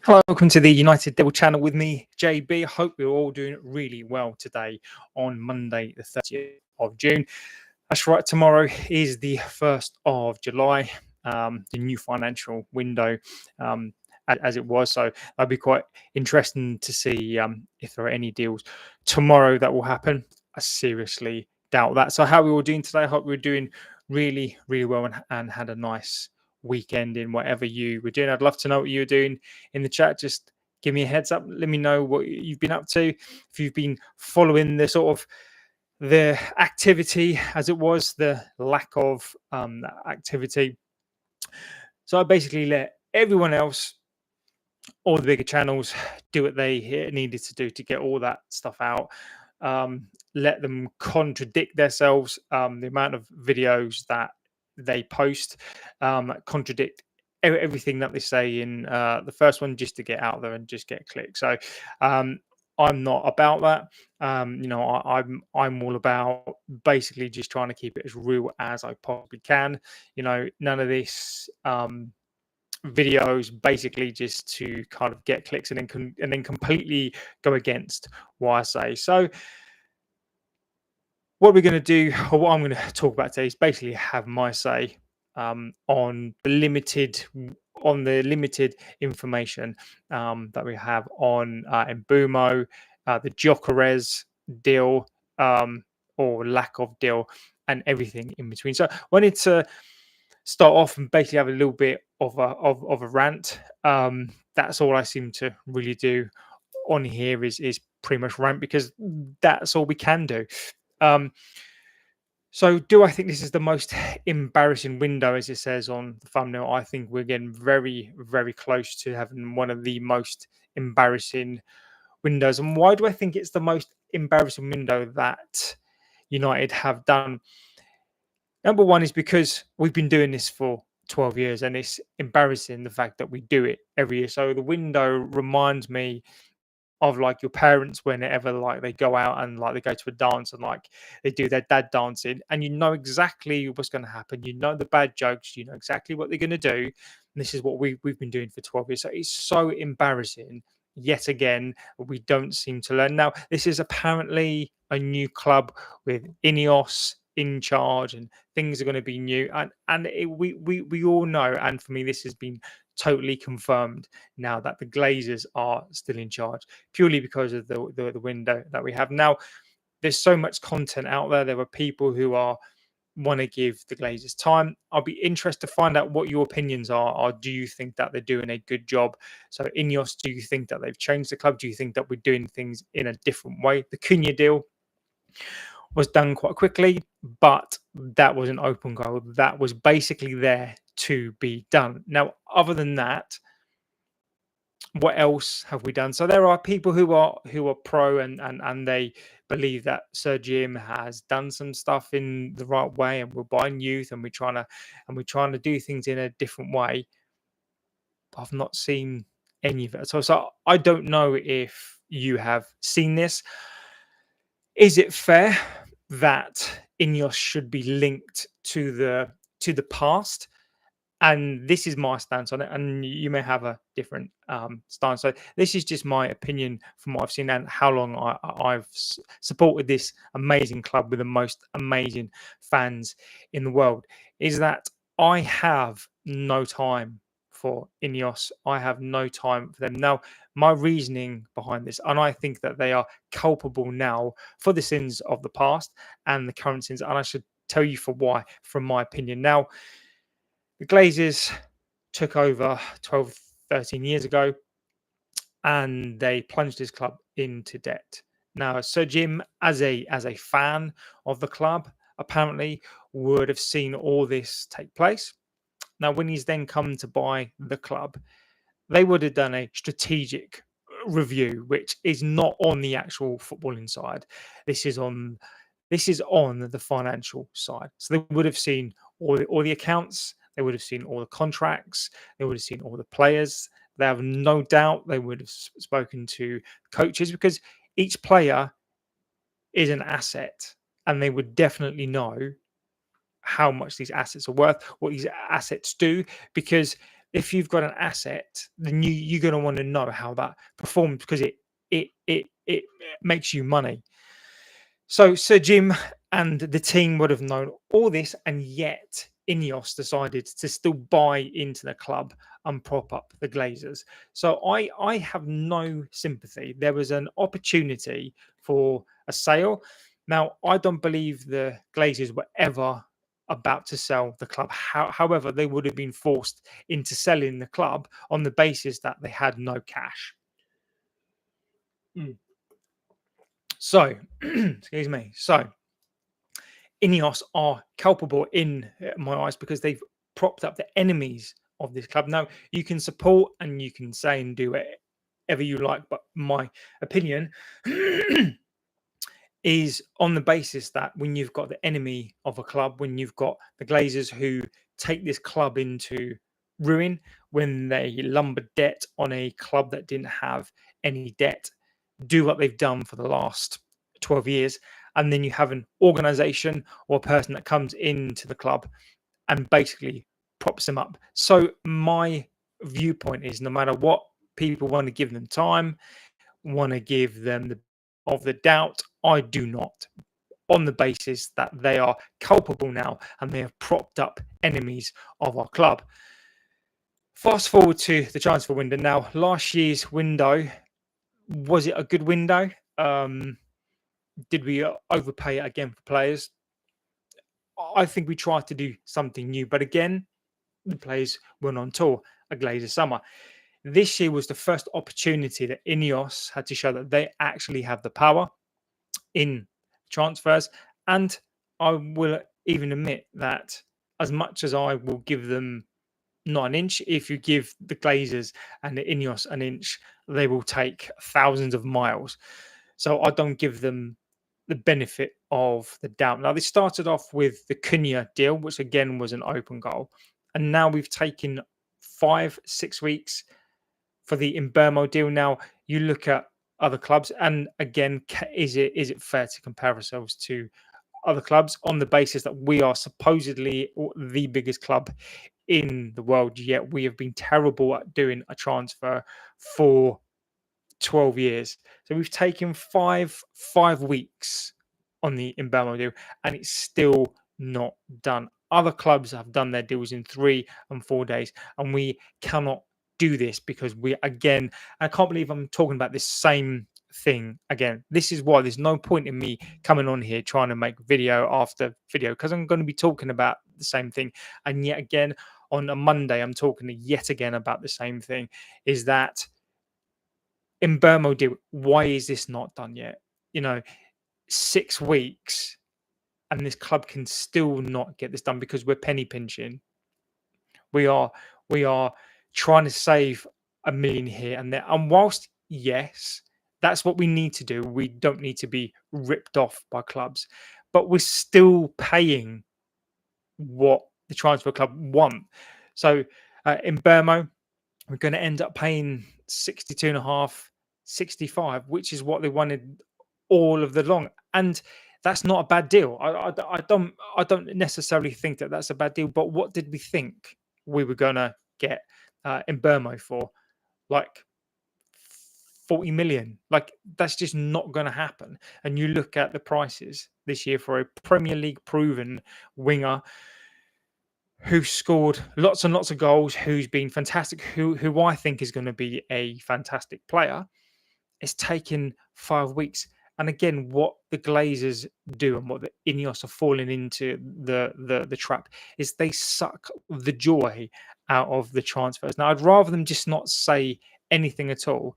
Hello, welcome to the United Devil channel with me, JB. Hope we're all doing really well today on Monday, the 30th of June. That's right, tomorrow is the 1st of July, the new financial window as it was. So that'll be quite interesting to see if there are any deals tomorrow that will happen. I seriously doubt that. So, how are we all doing today? I hope we're doing really, really well and had a nice weekend in whatever you were doing. I'd love to know what you were doing in the chat. Just give me a heads up. Let me know what you've been up to. If you've been following the sort of the activity as it was, the lack of activity. So I basically let everyone else, all the bigger channels, do what they needed to do to get all that stuff out. Let them contradict themselves. The amount of videos that they post contradict everything that they say in the first one, just to get out there and just get clicks. So I'm not about that. I'm all about basically just trying to keep it as real as I possibly can. None of this videos basically just to kind of get clicks and then completely go against what I say. So what we're going to do, or what I'm going to talk about today, is basically have my say on the limited information that we have on Mbumo, the Gyökeres deal, or lack of deal, and everything in between. So I wanted to start off and basically have a little bit of a rant. That's all I seem to really do on here is pretty much rant, because that's all we can do. So do I think this is the most embarrassing window, as it says on the thumbnail? I think we're getting very, very close to having one of the most embarrassing windows. And why do I think it's the most embarrassing window that United have done? Number one is because we've been doing this for 12 years, and it's embarrassing the fact that we do it every year. So the window reminds me of like your parents whenever like they go out and like they go to a dance and like they do their dad dancing, and you know exactly what's going to happen. You know the bad jokes, you know exactly what they're going to do. And this is what we've been doing for 12 years. So it's so embarrassing. Yet again, we don't seem to learn. Now, this is apparently a new club with Ineos in charge, and things are going to be new. We all know, and for me, this has been totally confirmed now that the Glazers are still in charge, purely because of the window that we have now. There's so much content out there. There are people who want to give the Glazers time. I'll be interested to find out what your opinions are. Or do you think that they're doing a good job? So Ineos, do you think that they've changed the club? Do you think that we're doing things in a different way? The Cunha deal was done quite quickly, but that was an open goal. That was basically there to be done. Now, other than that, what else have we done? So there are people who are pro and they believe that Sir Jim has done some stuff in the right way, and we're buying youth, and we're trying to do things in a different way. I've not seen any of it. So I don't know if you have seen this. Is it fair that Ineos should be linked to the past? And this is my stance on it, and you may have a different stance. So this is just my opinion from what I've seen and how long I've supported this amazing club with the most amazing fans in the world. Is that I have no time for Ineos. I have no time for them. Now, my reasoning behind this, and I think that they are culpable now for the sins of the past and the current sins, and I should tell you for why, from my opinion. Now, the Glazers took over 12, 13 years ago, and they plunged his club into debt. Now, Sir Jim, as a fan of the club, apparently would have seen all this take place. Now, when he's then come to buy the club, they would have done a strategic review, which is not on the actual footballing side. This is on the financial side. So they would have seen all the accounts. They would have seen all the contracts. They would have seen all the players. They have no doubt they would have spoken to coaches, because each player is an asset, and they would definitely know how much these assets are worth, what these assets do, because if you've got an asset, then you're going to want to know how that performs, because it makes you money. So Sir Jim and the team would have known all this, and yet Ineos decided to still buy into the club and prop up the Glazers. So I have no sympathy. There was an opportunity for a sale. Now, I don't believe the Glazers were ever about to sell the club. However, they would have been forced into selling the club on the basis that they had no cash. Mm. So, excuse me. So, Ineos are culpable in my eyes because they've propped up the enemies of this club. Now, you can support and you can say and do whatever you like, but my opinion is on the basis that when you've got the enemy of a club, when you've got the Glazers who take this club into ruin, when they lumber debt on a club that didn't have any debt, do what they've done for the last 12 years, and then you have an organization or a person that comes into the club and basically props them up. So my viewpoint is, no matter what, people want to give them time, want to give them the of the doubt, I do not, on the basis that they are culpable now and they have propped up enemies of our club. Fast forward to the transfer window now. Last year's window, was it a good window? Did we overpay again for players? I think we tried to do something new, but again, the players went on tour, a Glazer summer. This year was the first opportunity that Ineos had to show that they actually have the power in transfers. And I will even admit that, as much as I will give them not an inch, if you give the Glazers and the Ineos an inch, they will take thousands of miles. So I don't give them the benefit of the doubt. Now, they started off with the Cunha deal, which again was an open goal. And now we've taken 5-6 weeks for the Imbermo deal. Now, you look at other clubs, and again, is it fair to compare ourselves to other clubs on the basis that we are supposedly the biggest club in the world, yet we have been terrible at doing a transfer for 12 years. So we've taken five weeks on the Mbamo deal, and it's still not done. Other clubs have done their deals in 3 and 4 days, and we cannot do this because we, again, I can't believe I'm talking about this same thing again. This is why there's no point in me coming on here trying to make video after video, because I'm going to be talking about the same thing. And yet again, on a Monday, I'm talking yet again about the same thing, is that in Burmo deal, why is this not done yet? 6 weeks and this club can still not get this done because we're penny pinching. We are trying to save a million here and there. And whilst, yes, that's what we need to do. We don't need to be ripped off by clubs, but we're still paying what the transfer club want. So in Burmo, we're going to end up paying 62.5, 65, which is what they wanted all of the long. And that's not a bad deal. I don't necessarily think that that's a bad deal. But what did we think we were going to get in Burmo for? Like 40 million. Like, that's just not going to happen. And you look at the prices this year for a Premier League proven winger who scored lots and lots of goals, who's been fantastic, who I think is going to be a fantastic player. It's taken 5 weeks. And again, what the Glazers do and what the Ineos are falling into the trap is they suck the joy out of the transfers. Now, I'd rather them just not say anything at all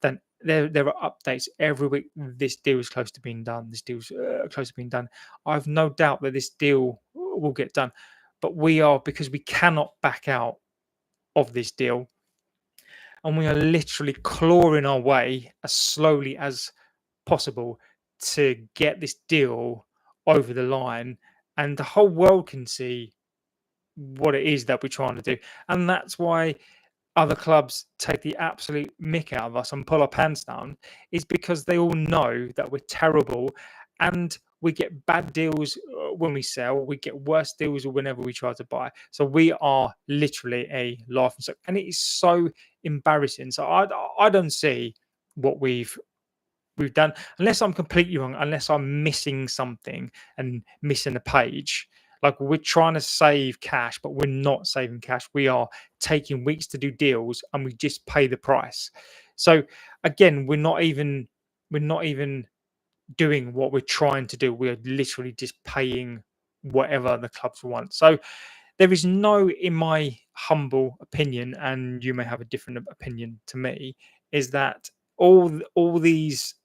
than there are updates every week. This deal is close to being done. This deal's close to being done. I have no doubt that this deal will get done. But because we cannot back out of this deal, and we are literally clawing our way as slowly as possible to get this deal over the line, and the whole world can see what it is that we're trying to do. And that's why other clubs take the absolute mick out of us and pull our pants down, is because they all know that we're terrible and we get bad deals when we sell. We get worse deals whenever we try to buy. So we are literally a laughing stock, and it is so embarrassing. So I don't see what we've done, unless I'm completely wrong, unless I'm missing something and missing a page. Like, we're trying to save cash, but we're not saving cash. We are taking weeks to do deals, and we just pay the price. So again, we're not even doing what we're trying to do. We're literally just paying whatever the clubs want. So there is no, in my humble opinion, and you may have a different opinion to me, is that all this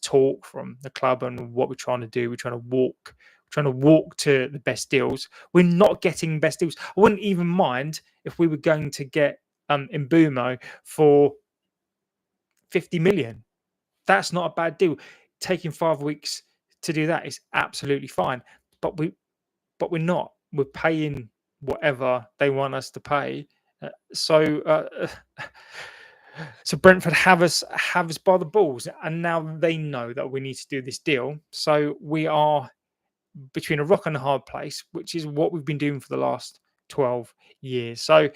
talk from the club and what we're trying to do, we're trying to walk to the best deals. We're not getting best deals. I wouldn't even mind if we were going to get Mbumo for 50 million. That's not a bad deal. Taking 5 weeks to do that is absolutely fine. But we're not. We're paying whatever they want us to pay. So Brentford have us by the balls, and now they know that we need to do this deal. So we are between a rock and a hard place, which is what we've been doing for the last 12 years. So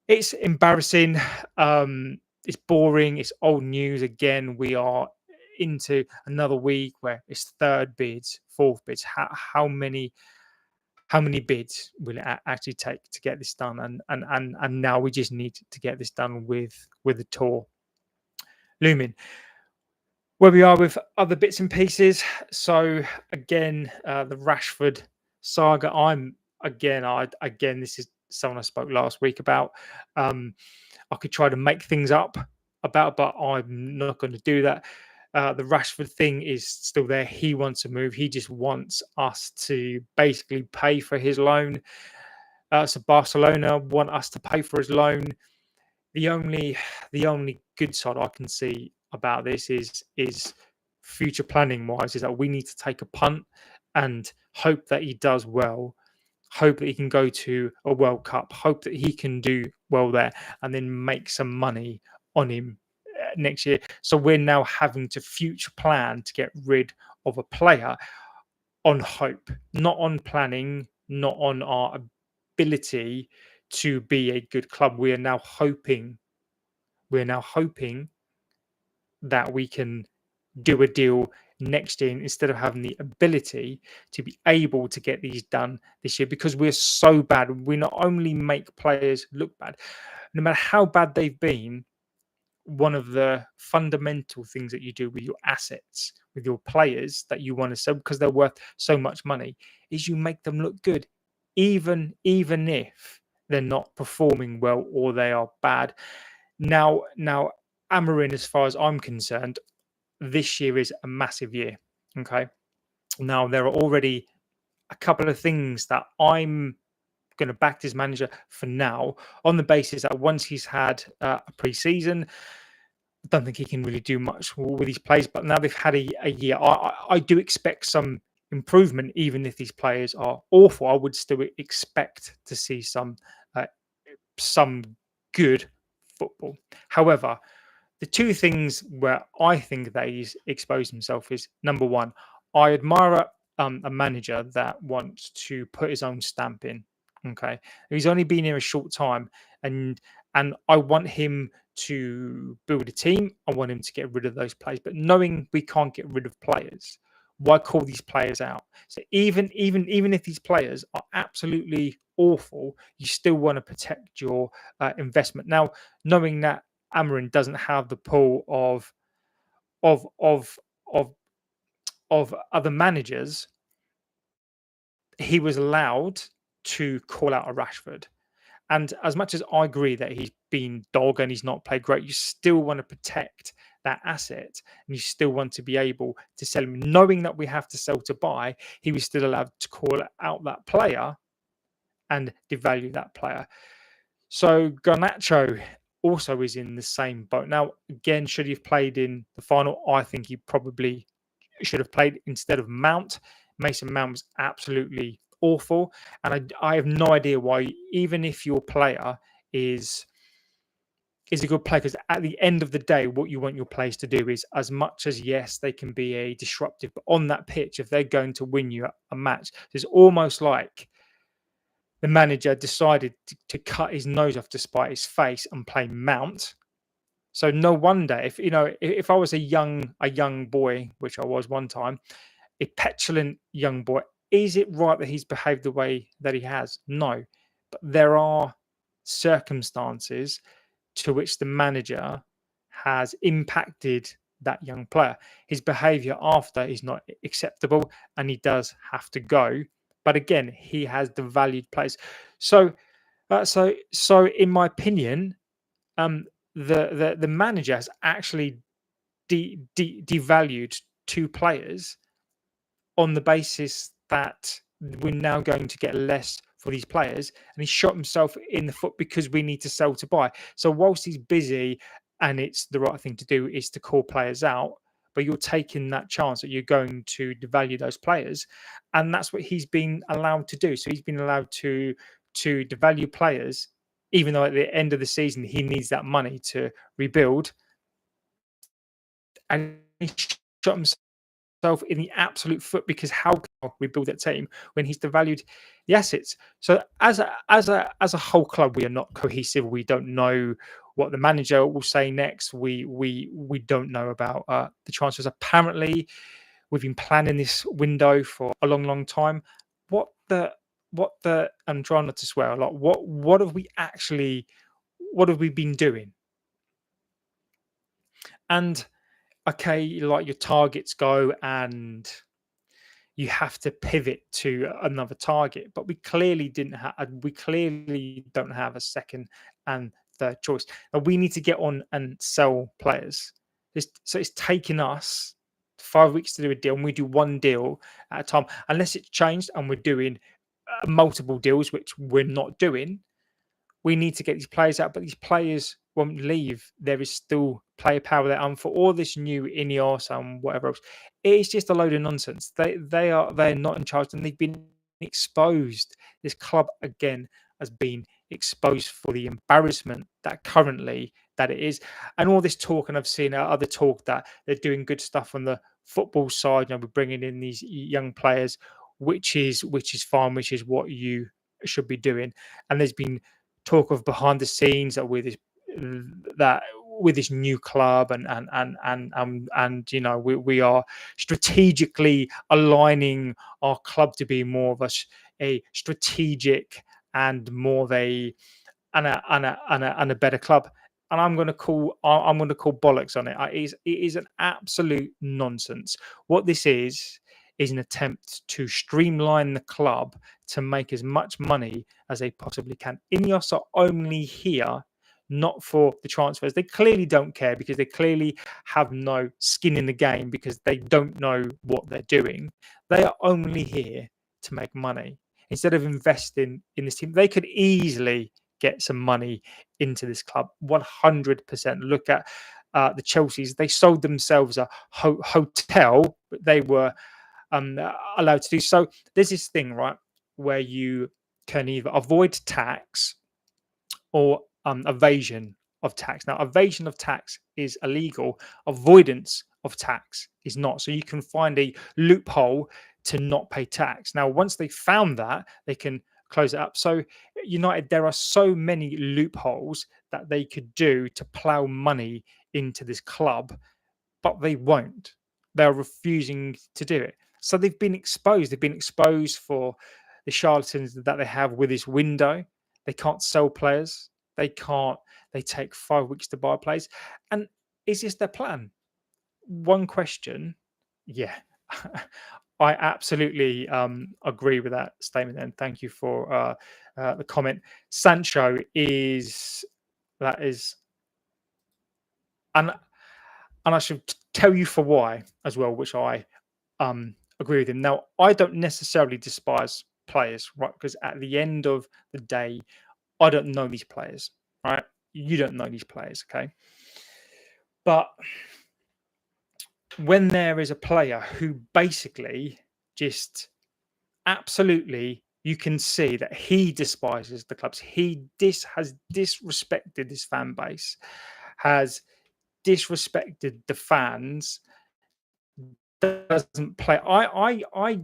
it's embarrassing. It's boring. It's old news again. We are into another week where it's third bids, fourth bids. How many bids will it actually take to get this done? And now we just need to get this done with the tour looming. Where we are with other bits and pieces. So again, the Rashford saga. Again, this is someone I spoke last week about. I could try to make things up about, but I'm not going to do that. The Rashford thing is still there. He wants to move. He just wants us to basically pay for his loan. So Barcelona want us to pay for his loan. The only good side I can see about this is future planning wise, is that we need to take a punt and hope that he does well, hope that he can go to a World Cup, hope that he can do well there, and then make some money on him next year. So we're now having to future plan to get rid of a player on hope, not on planning, not on our ability to be a good club. We're now hoping that we can do a deal next year instead of having the ability to be able to get these done this year, because we're so bad. We not only make players look bad, no matter how bad they've been. One of the fundamental things that you do with your assets, with your players that you want to sell because they're worth so much money, is you make them look good, even if they're not performing well or they are bad. Now, Amarin, as far as I'm concerned, this year is a massive year. Okay. Now, there are already a couple of things that I'm going to back this manager for now, on the basis that once he's had a pre-season, I don't think he can really do much with these players. But now they've had a year, I do expect some improvement. Even if these players are awful, I would still expect to see some good football. However, the two things where I think that he's exposed himself is, number one, I admire a manager that wants to put his own stamp in. Okay, he's only been here a short time, and I want him to build a team. I want him to get rid of those players, but knowing we can't get rid of players, why call these players out? So even if these players are absolutely awful, you still want to protect your investment. Now, knowing that Amarin doesn't have the pull of of of of other managers, he was allowed to call out a Rashford. And as much as I agree that he's been dog and he's not played great, you still want to protect that asset, and you still want to be able to sell him. Knowing that we have to sell to buy, he was still allowed to call out that player and devalue that player. So Garnacho also is in the same boat. Now, again, should he have played in the final? I think he probably should have played instead of Mount. Mason Mount was absolutely awful. And I have no idea why, even if your player is is a good player, because at the end of the day, what you want your players to do is, as much as yes, they can be a disruptive, but on that pitch, if they're going to win you a match, it's almost like the manager decided to cut his nose off to spite his face and play Mount. So no wonder, if if I was a young boy, which I was one time, a petulant young boy, is it right that he's behaved the way that he has? No, but there are circumstances to which the manager has impacted that young player. His behavior after is not acceptable, and he does have to go. But again, he has the valued players. So, so in my opinion, um, the manager has actually devalued two players on the basis that we're now going to get less for these players, and he shot himself in the foot because we need to sell to buy. So whilst he's busy and it's the right thing to do is to call players out, but you're taking that chance that you're going to devalue those players, and that's what he's been allowed to do. So he's been allowed to devalue players, even though at the end of the season he needs that money to rebuild, and he shot himself in the absolute foot, because how can we build that team when he's devalued the assets? So as a whole club, we are not cohesive. We don't know what the manager will say next. We don't know about the transfers. Apparently, we've been planning this window for a long time. What the I'm trying not to swear a lot. What have we been doing? And okay, like your targets go, and you have to pivot to another target. But we clearly don't have a second and third choice. Now we need to get on and sell players. So it's taking us 5 weeks to do a deal, and we do one deal at a time. Unless it's changed and we're doing multiple deals, which we're not doing, we need to get these players out, but these players won't leave. There is still player power there, and for all this new Ineos and whatever else, it's just a load of nonsense. They're not in charge, and they've been exposed. This club again has been exposed for the embarrassment that it is, and all this talk. And I've seen other talk that they're doing good stuff on the football side. We're bringing in these young players, which is fine, which is what you should be doing. And there's been talk of behind the scenes that with this new club, and we are strategically aligning our club to be more of a strategic and more of a better club. And I'm going to call bollocks on it. It is an absolute nonsense. What this is an attempt to streamline the club to make as much money as they possibly can. Ineos are only here not for the transfers. They clearly don't care, because they clearly have no skin in the game, because they don't know what they're doing. They are only here to make money. Instead of investing in this team, they could easily get some money into this club. 100%. Look at the Chelsea's. They sold themselves a hotel, but they were allowed to do so. There's this thing, right, where you can either avoid tax or evasion of tax. Now, evasion of tax is illegal. Avoidance of tax is not. So you can find a loophole to not pay tax. Now, once they found that, they can close it up. So, United, there are so many loopholes that they could do to plow money into this club, but they won't. They're refusing to do it. So they've been exposed. They've been exposed for the charlatans that they have with this window. They can't sell players. They can't. They take 5 weeks to buy players. And is this their plan? One question. Yeah, I absolutely agree with that statement. And thank you for the comment. Sancho is that is, and I should tell you for why as well, which I agree with him. Now, I don't necessarily despise players, right? Because at the end of the day, I don't know these players, right? You don't know these players, okay? But when there is a player who basically just absolutely you can see that he despises the clubs. He has disrespected his fan base, has disrespected the fans. Doesn't play. I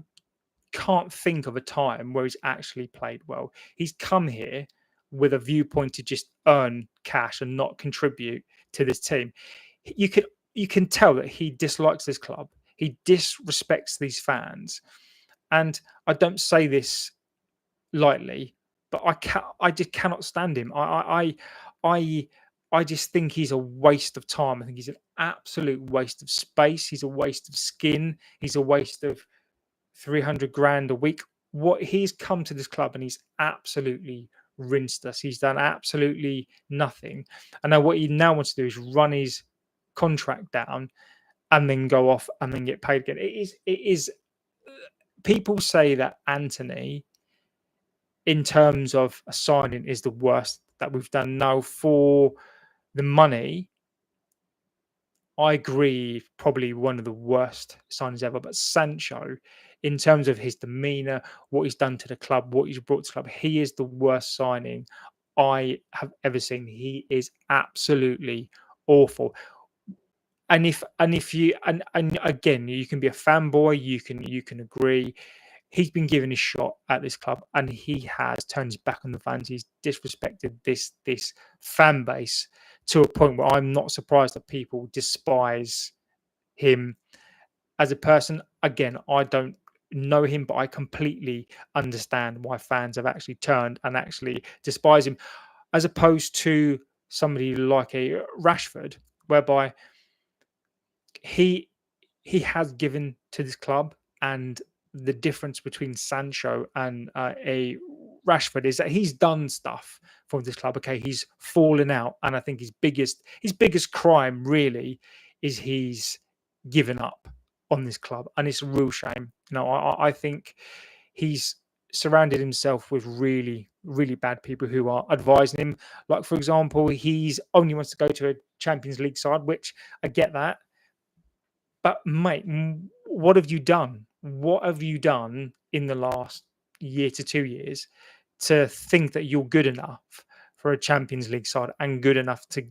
can't think of a time where he's actually played well. He's come here with a viewpoint to just earn cash and not contribute to this team. You can you can tell that he dislikes this club. He disrespects these fans, and I don't say this lightly, but I just cannot stand him. I I just think he's a waste of time. I think he's an absolute waste of space. He's a waste of skin. He's a waste of 300 grand a week. What he's come to this club and he's absolutely rinsed us. He's done absolutely nothing. And now what he now wants to do is run his contract down and then go off and then get paid again. It is people say that Anthony, in terms of a signing, is the worst that we've done. Now, for the money, I agree, probably one of the worst signings ever. But Sancho, in terms of his demeanour, what he's done to the club, what he's brought to the club, he is the worst signing I have ever seen. He is absolutely awful. And if you again, you can be a fanboy, you can agree. He's been given his shot at this club, and he has turned his back on the fans. He's disrespected this fan base to a point where I'm not surprised that people despise him as a person. Again, I don't know him, but I completely understand why fans have actually turned and actually despise him, as opposed to somebody like a Rashford, whereby he he has given to this club, and the difference between Sancho and a Rashford is that he's done stuff for this club. Okay, he's fallen out, and I think his biggest crime really is he's given up on this club, and it's a real shame. I think he's surrounded himself with really really bad people who are advising him. Like, for example, he's only wants to go to a Champions League side, which I get that, but mate, what have you done? What have you done in the last year to 2 years to think that you're good enough for a Champions League side and good enough to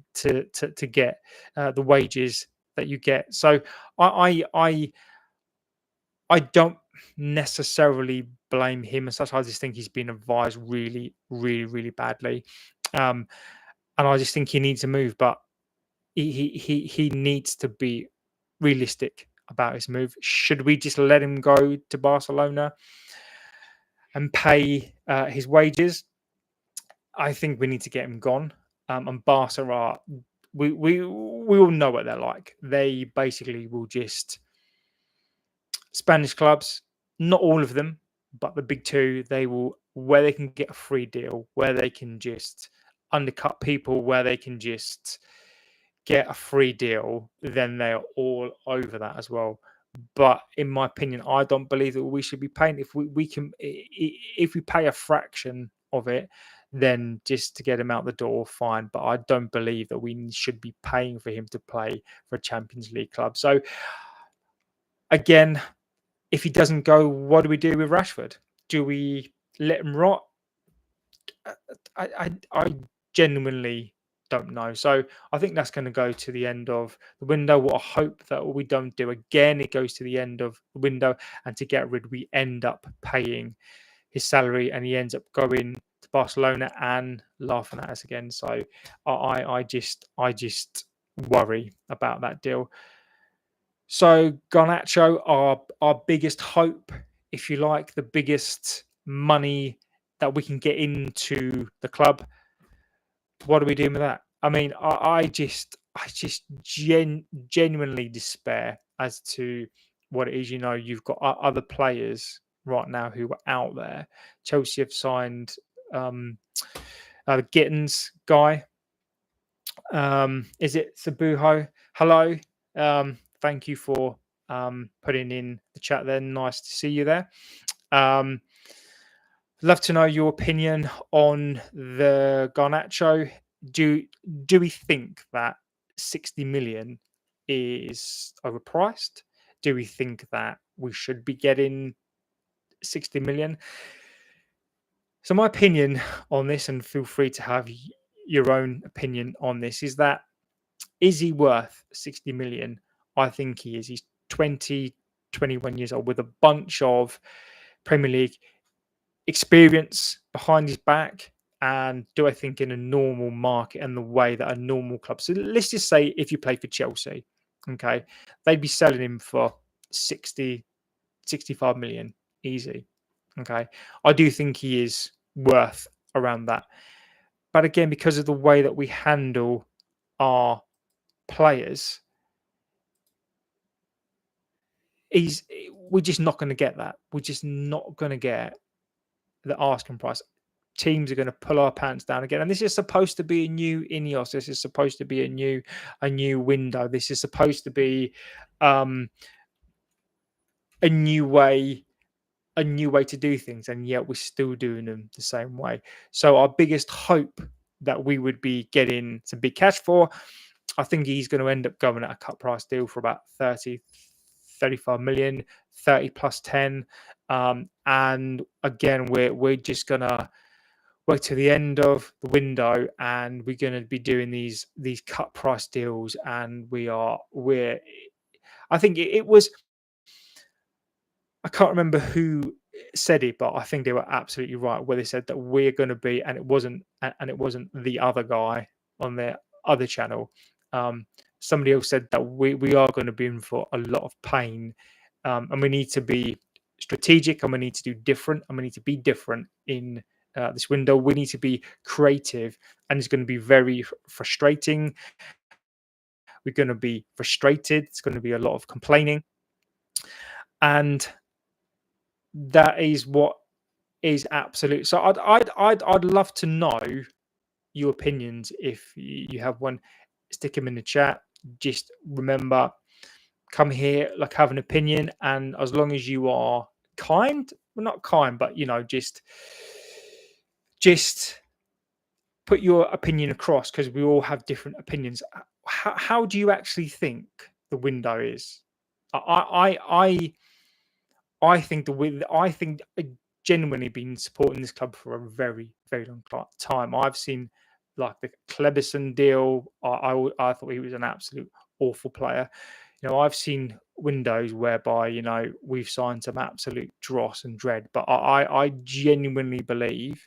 get the wages that you get? So I don't necessarily blame him as such. I just think he's been advised really, really, really badly, um, and I just think he needs to move. But he needs to be realistic about his move. Should we just let him go to Barcelona and pay his wages? I think we need to get him gone. And Barca are we all know what they're like. They basically will just Spanish clubs, not all of them, but the big two. They will where they can get a free deal, where they can just undercut people, where they can just get a free deal, then they're all over that as well. But in my opinion, I don't believe that we should be paying. If we can, if we pay a fraction of it, then just to get him out the door, fine. But I don't believe that we should be paying for him to play for a Champions League club. So again, if he doesn't go, what do we do with Rashford? Do we let him rot? I genuinely don't know. So I think that's going to go to the end of the window. What I hope that we don't do again, it goes to the end of the window, and to get rid, we end up paying his salary, and he ends up going to Barcelona and laughing at us again. So I just worry about that deal. So Garnacho, our biggest hope, if you like, the biggest money that we can get into the club. What are we doing with that? I mean, I just genuinely despair as to what it is. You've got other players right now who are out there. Chelsea have signed um, the Gittins guy. Is it Sabuho? Hello. Thank you for putting in the chat there. Nice to see you there. Um, Love to know your opinion on the Garnacho. Do do we think that 60 million is overpriced? Do we think that we should be getting 60 million? So my opinion on this, and feel free to have your own opinion on this, is that is he worth 60 million? I think he is. He's 20, 21 years old with a bunch of Premier League experience behind his back. And do I think in a normal market and the way that a normal club, so let's just say if you play for Chelsea, okay, they'd be selling him for 60, 65 million easy. Okay. I do think he is worth around that. But again, because of the way that we handle our players, he's we're just not going to get that. We're just not going to get the asking price. Teams are going to pull our pants down again. And this is supposed to be a new Ineos. This is supposed to be a new window. This is supposed to be um, a new way a new way to do things, and yet we're still doing them the same way. So our biggest hope that we would be getting some big cash for, I think he's going to end up going at a cut price deal for about 30, 35 million, 30 plus 10. And again, we're just gonna work to the end of the window, and we're going to be doing these cut price deals, and we're I think it was, I can't remember who said it, but I think they were absolutely right where they said that we're going to be, and it wasn't the other guy on their other channel. Um, Somebody else said that we are going to be in for a lot of pain, and we need to be strategic, and we need to do different, and we need to be different in this window. We need to be creative, and it's going to be very frustrating. We're going to be frustrated. It's going to be a lot of complaining, and that is what is absolute. So I'd love to know your opinions. If you have one, stick them in the chat. Just remember, come here, like, have an opinion, and as long as you are kind, well, not kind, but just put your opinion across, because we all have different opinions. How do you actually think the window is? I think I think genuinely been supporting this club for a very, very long time. I've seen like the Klebison deal. I thought he was an absolute awful player. I've seen windows whereby we've signed some absolute dross and dread, but I genuinely believe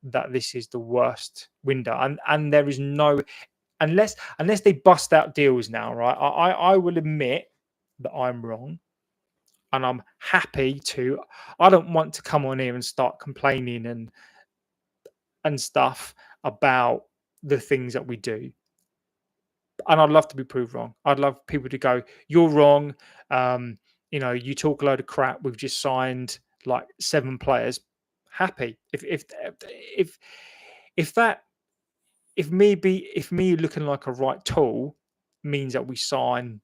that this is the worst window, and there is no, unless they bust out deals now, right? I will admit that I'm wrong, and I'm happy to. I don't want to come on here and start complaining and stuff about the things that we do. And I'd love to be proved wrong. I'd love people to go, "You're wrong. You talk a load of crap. We've just signed like 7 players." Happy if if that if me looking like a right tool means that we sign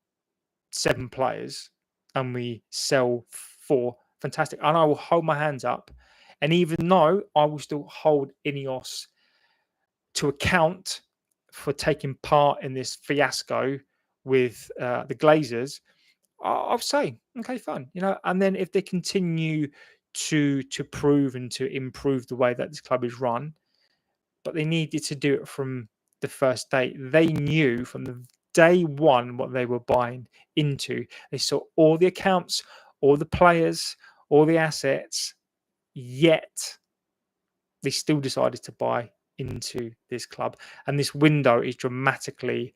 7 players and we sell 4, fantastic. And I will hold my hands up. And even though I will still hold Ineos to account for taking part in this fiasco with the Glazers, I'll say, okay, fine. And then if they continue to prove and to improve the way that this club is run, but they needed to do it from the first day. They knew from the day one what they were buying into. They saw all the accounts, all the players, all the assets, yet they still decided to buy into this club. And this window is dramatically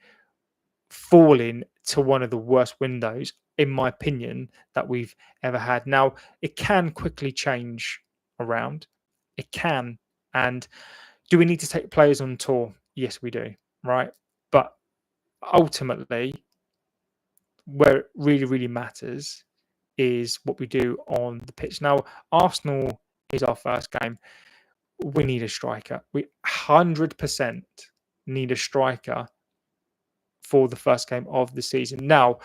falling to one of the worst windows, in my opinion, that we've ever had. Now, it can quickly change around. It can. And do we need to take players on tour? Yes, we do, right? But ultimately, where it really, really matters is what we do on the pitch. Now, Arsenal is our first game. We need a striker. We 100% need a striker for the first game of the season. Now,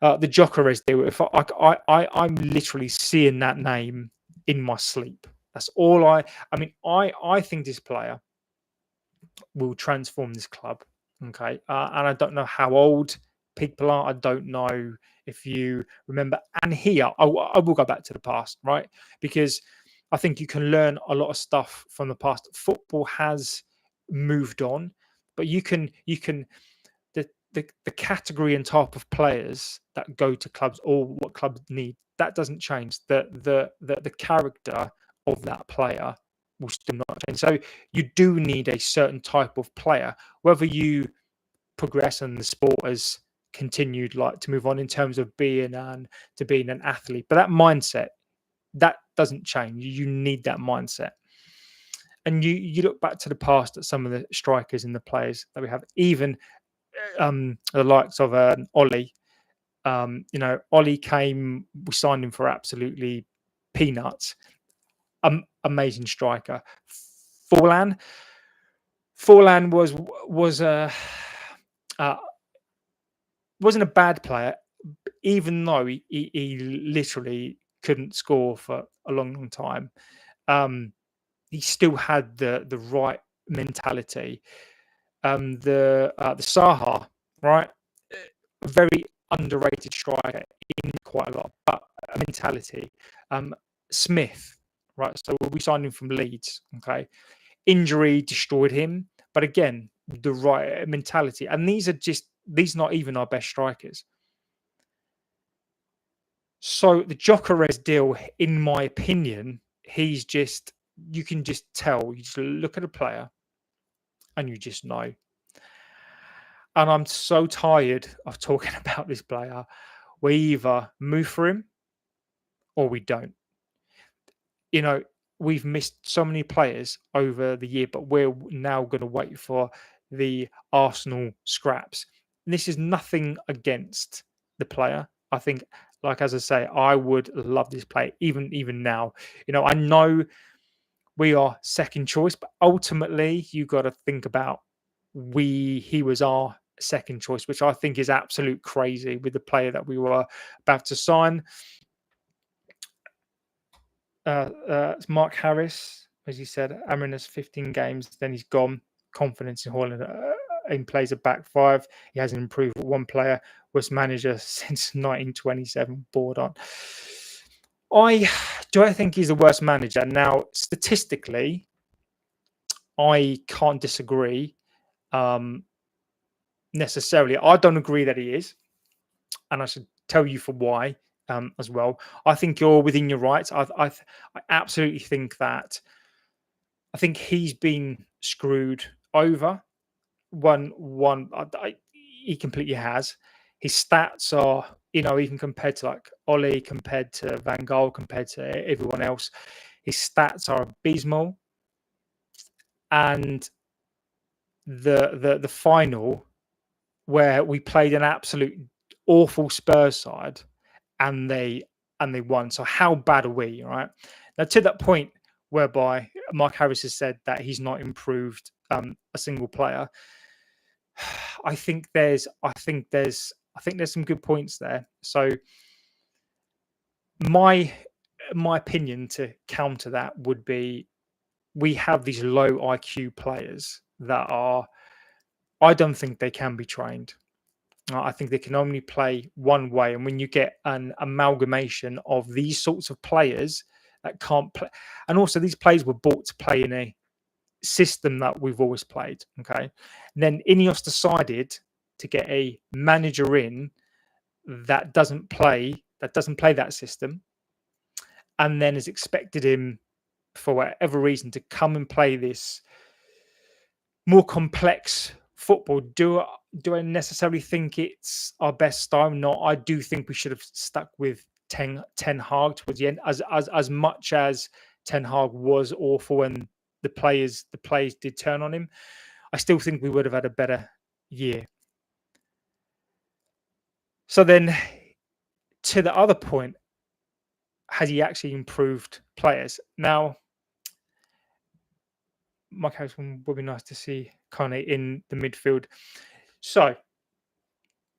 the Jokeres deal. If I'm literally seeing that name in my sleep. That's all I mean. I think this player will transform this club. Okay. And I don't know how old people are. I don't know if you remember. And here, I will go back to the past, right? Because I think you can learn a lot of stuff from the past. Football has moved on, but you can the category and type of players that go to clubs or what clubs need, that doesn't change. The character of that player will still not change. So you do need a certain type of player, whether you progress and the sport has continued like to move on in terms of being an athlete. But that mindset, that doesn't change. You need that mindset. And you look back to the past at some of the strikers and the players that we have, even the likes of Ollie. Ollie came, we signed him for absolutely peanuts. Amazing striker. Forlan, Forlan was a uh, wasn't a bad player, even though he literally couldn't score for a long, long time. Um, he still had the right mentality. The Saha, right? A very underrated striker in quite a lot, but a mentality. Um, Smith, right? So we signed him from Leeds. Okay, injury destroyed him, but again, the right mentality. And these not even our best strikers. So the Jokeres deal, in my opinion, he's just, you can just tell. You just look at a player and you just know. And I'm so tired of talking about this player. We either move for him or we don't. You know, we've missed so many players over the year, but we're now going to wait for the Arsenal scraps. This is nothing against the player. I think, like as I say, I would love this player even now. I know we are second choice, but ultimately you got to think about he was our second choice, which I think is absolute crazy with the player that we were about to sign. It's Mark Harris, as you said, Amrin 15 games, then he's gone. Confidence in Holland in plays a back five. He hasn't improved. One player, worst manager since 1927. Bored on. I think he's the worst manager. Now, statistically, I can't disagree necessarily. I don't agree that he is, and I should tell you for why as well. I think you're within your rights. I absolutely think that. I think he's been screwed over. He completely has. His stats are, even compared to like Ollie, compared to Van Gaal, compared to everyone else, his stats are abysmal. And the final where we played an absolute awful Spurs side and they won. So how bad are we, right? Now to that point whereby Mark Harris has said that he's not improved a single player. I think there's some good points there. So my opinion to counter that would be, we have these low IQ players that I don't think they can be trained. I think they can only play one way. And when you get an amalgamation of these sorts of players that can't play, and also these players were bought to play in a system that we've always played. Okay. And then Ineos decided to get a manager in that doesn't play that system, and then has expected him, for whatever reason, to come and play this more complex football. Do I necessarily think it's our best style? No, I do think we should have stuck with Ten Hag towards the end. As much as Ten Hag was awful and the players did turn on him, I still think we would have had a better year. So then, to the other point, has he actually improved players? Now, Mike Harris would be nice to see Kane in the midfield. So,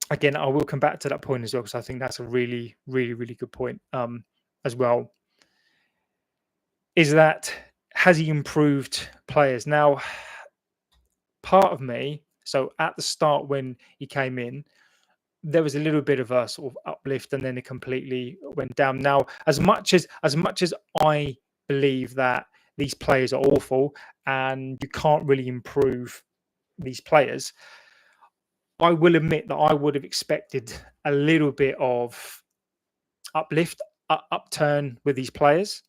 again, I will come back to that point as well, because I think that's a really, really, really good point as well. Is that, has he improved players? Now, part of me, so at the start when he came in, there was a little bit of a sort of uplift, and then it completely went down. Now, as much as I believe that these players are awful and you can't really improve these players, I will admit that I would have expected a little bit of uplift, upturn with these players.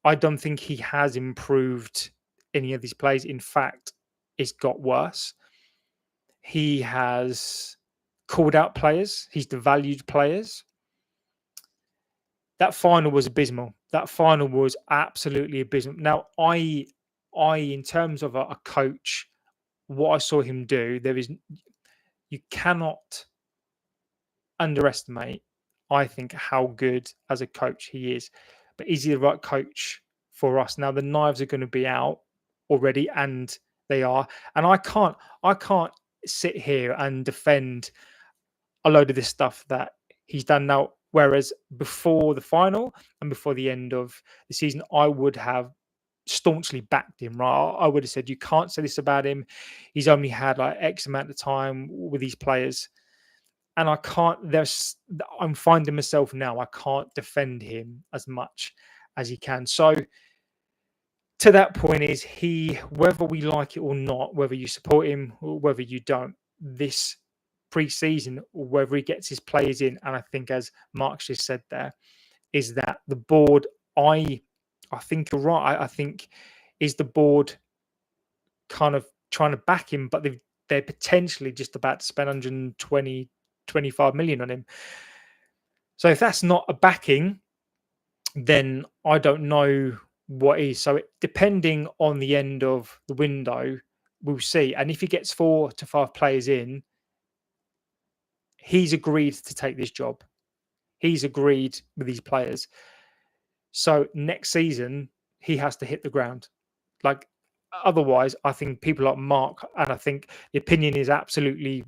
I don't think he has improved any of these players. In fact, it's got worse. He has called out players. He's devalued players. That final was abysmal. That final was absolutely abysmal. Now, in terms of a coach, what I saw him do, you cannot underestimate, I think, how good as a coach he is. But is he the right coach for us? Now the knives are going to be out already, and they are. And I can't sit here and defend a load of this stuff that he's done now. Whereas before the final and before the end of the season, I would have staunchly backed him. Right, I would have said you can't say this about him. He's only had like X amount of time with these players, and I can't. I'm finding myself now. I can't defend him as much as he can. So to that point, is he, whether we like it or not, whether you support him or whether you don't, this pre-season, whether he gets his players in, and I think as Mark's just said there, is that the board. I think you're right. I think is the board kind of trying to back him, but they're potentially just about to spend 120, 25 million on him. So if that's not a backing, then I don't know what is. So depending on the end of the window, we'll see. And if he gets 4 to 5 players in, he's agreed to take this job. He's agreed with these players. So next season, he has to hit the ground. Like otherwise, I think people like Mark, and I think the opinion is absolutely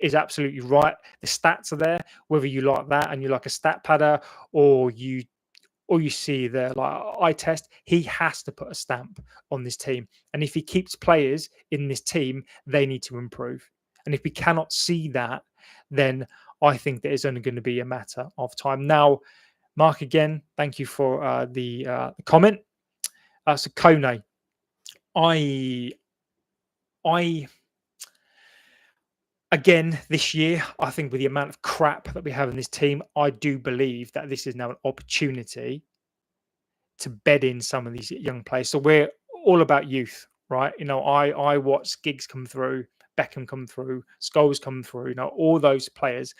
right. The stats are there, whether you like that and you like a stat padder, or you see the like eye test, he has to put a stamp on this team. And if he keeps players in this team, they need to improve. And if we cannot see that, then I think that it's only going to be a matter of time. Now, Mark, again, thank you for the comment. So Kone, I again this year, I think with the amount of crap that we have in this team, I do believe that this is now an opportunity to bed in some of these young players. So we're all about youth, right? I watch Giggs come through, Beckham come through, Scholes come through, all those players.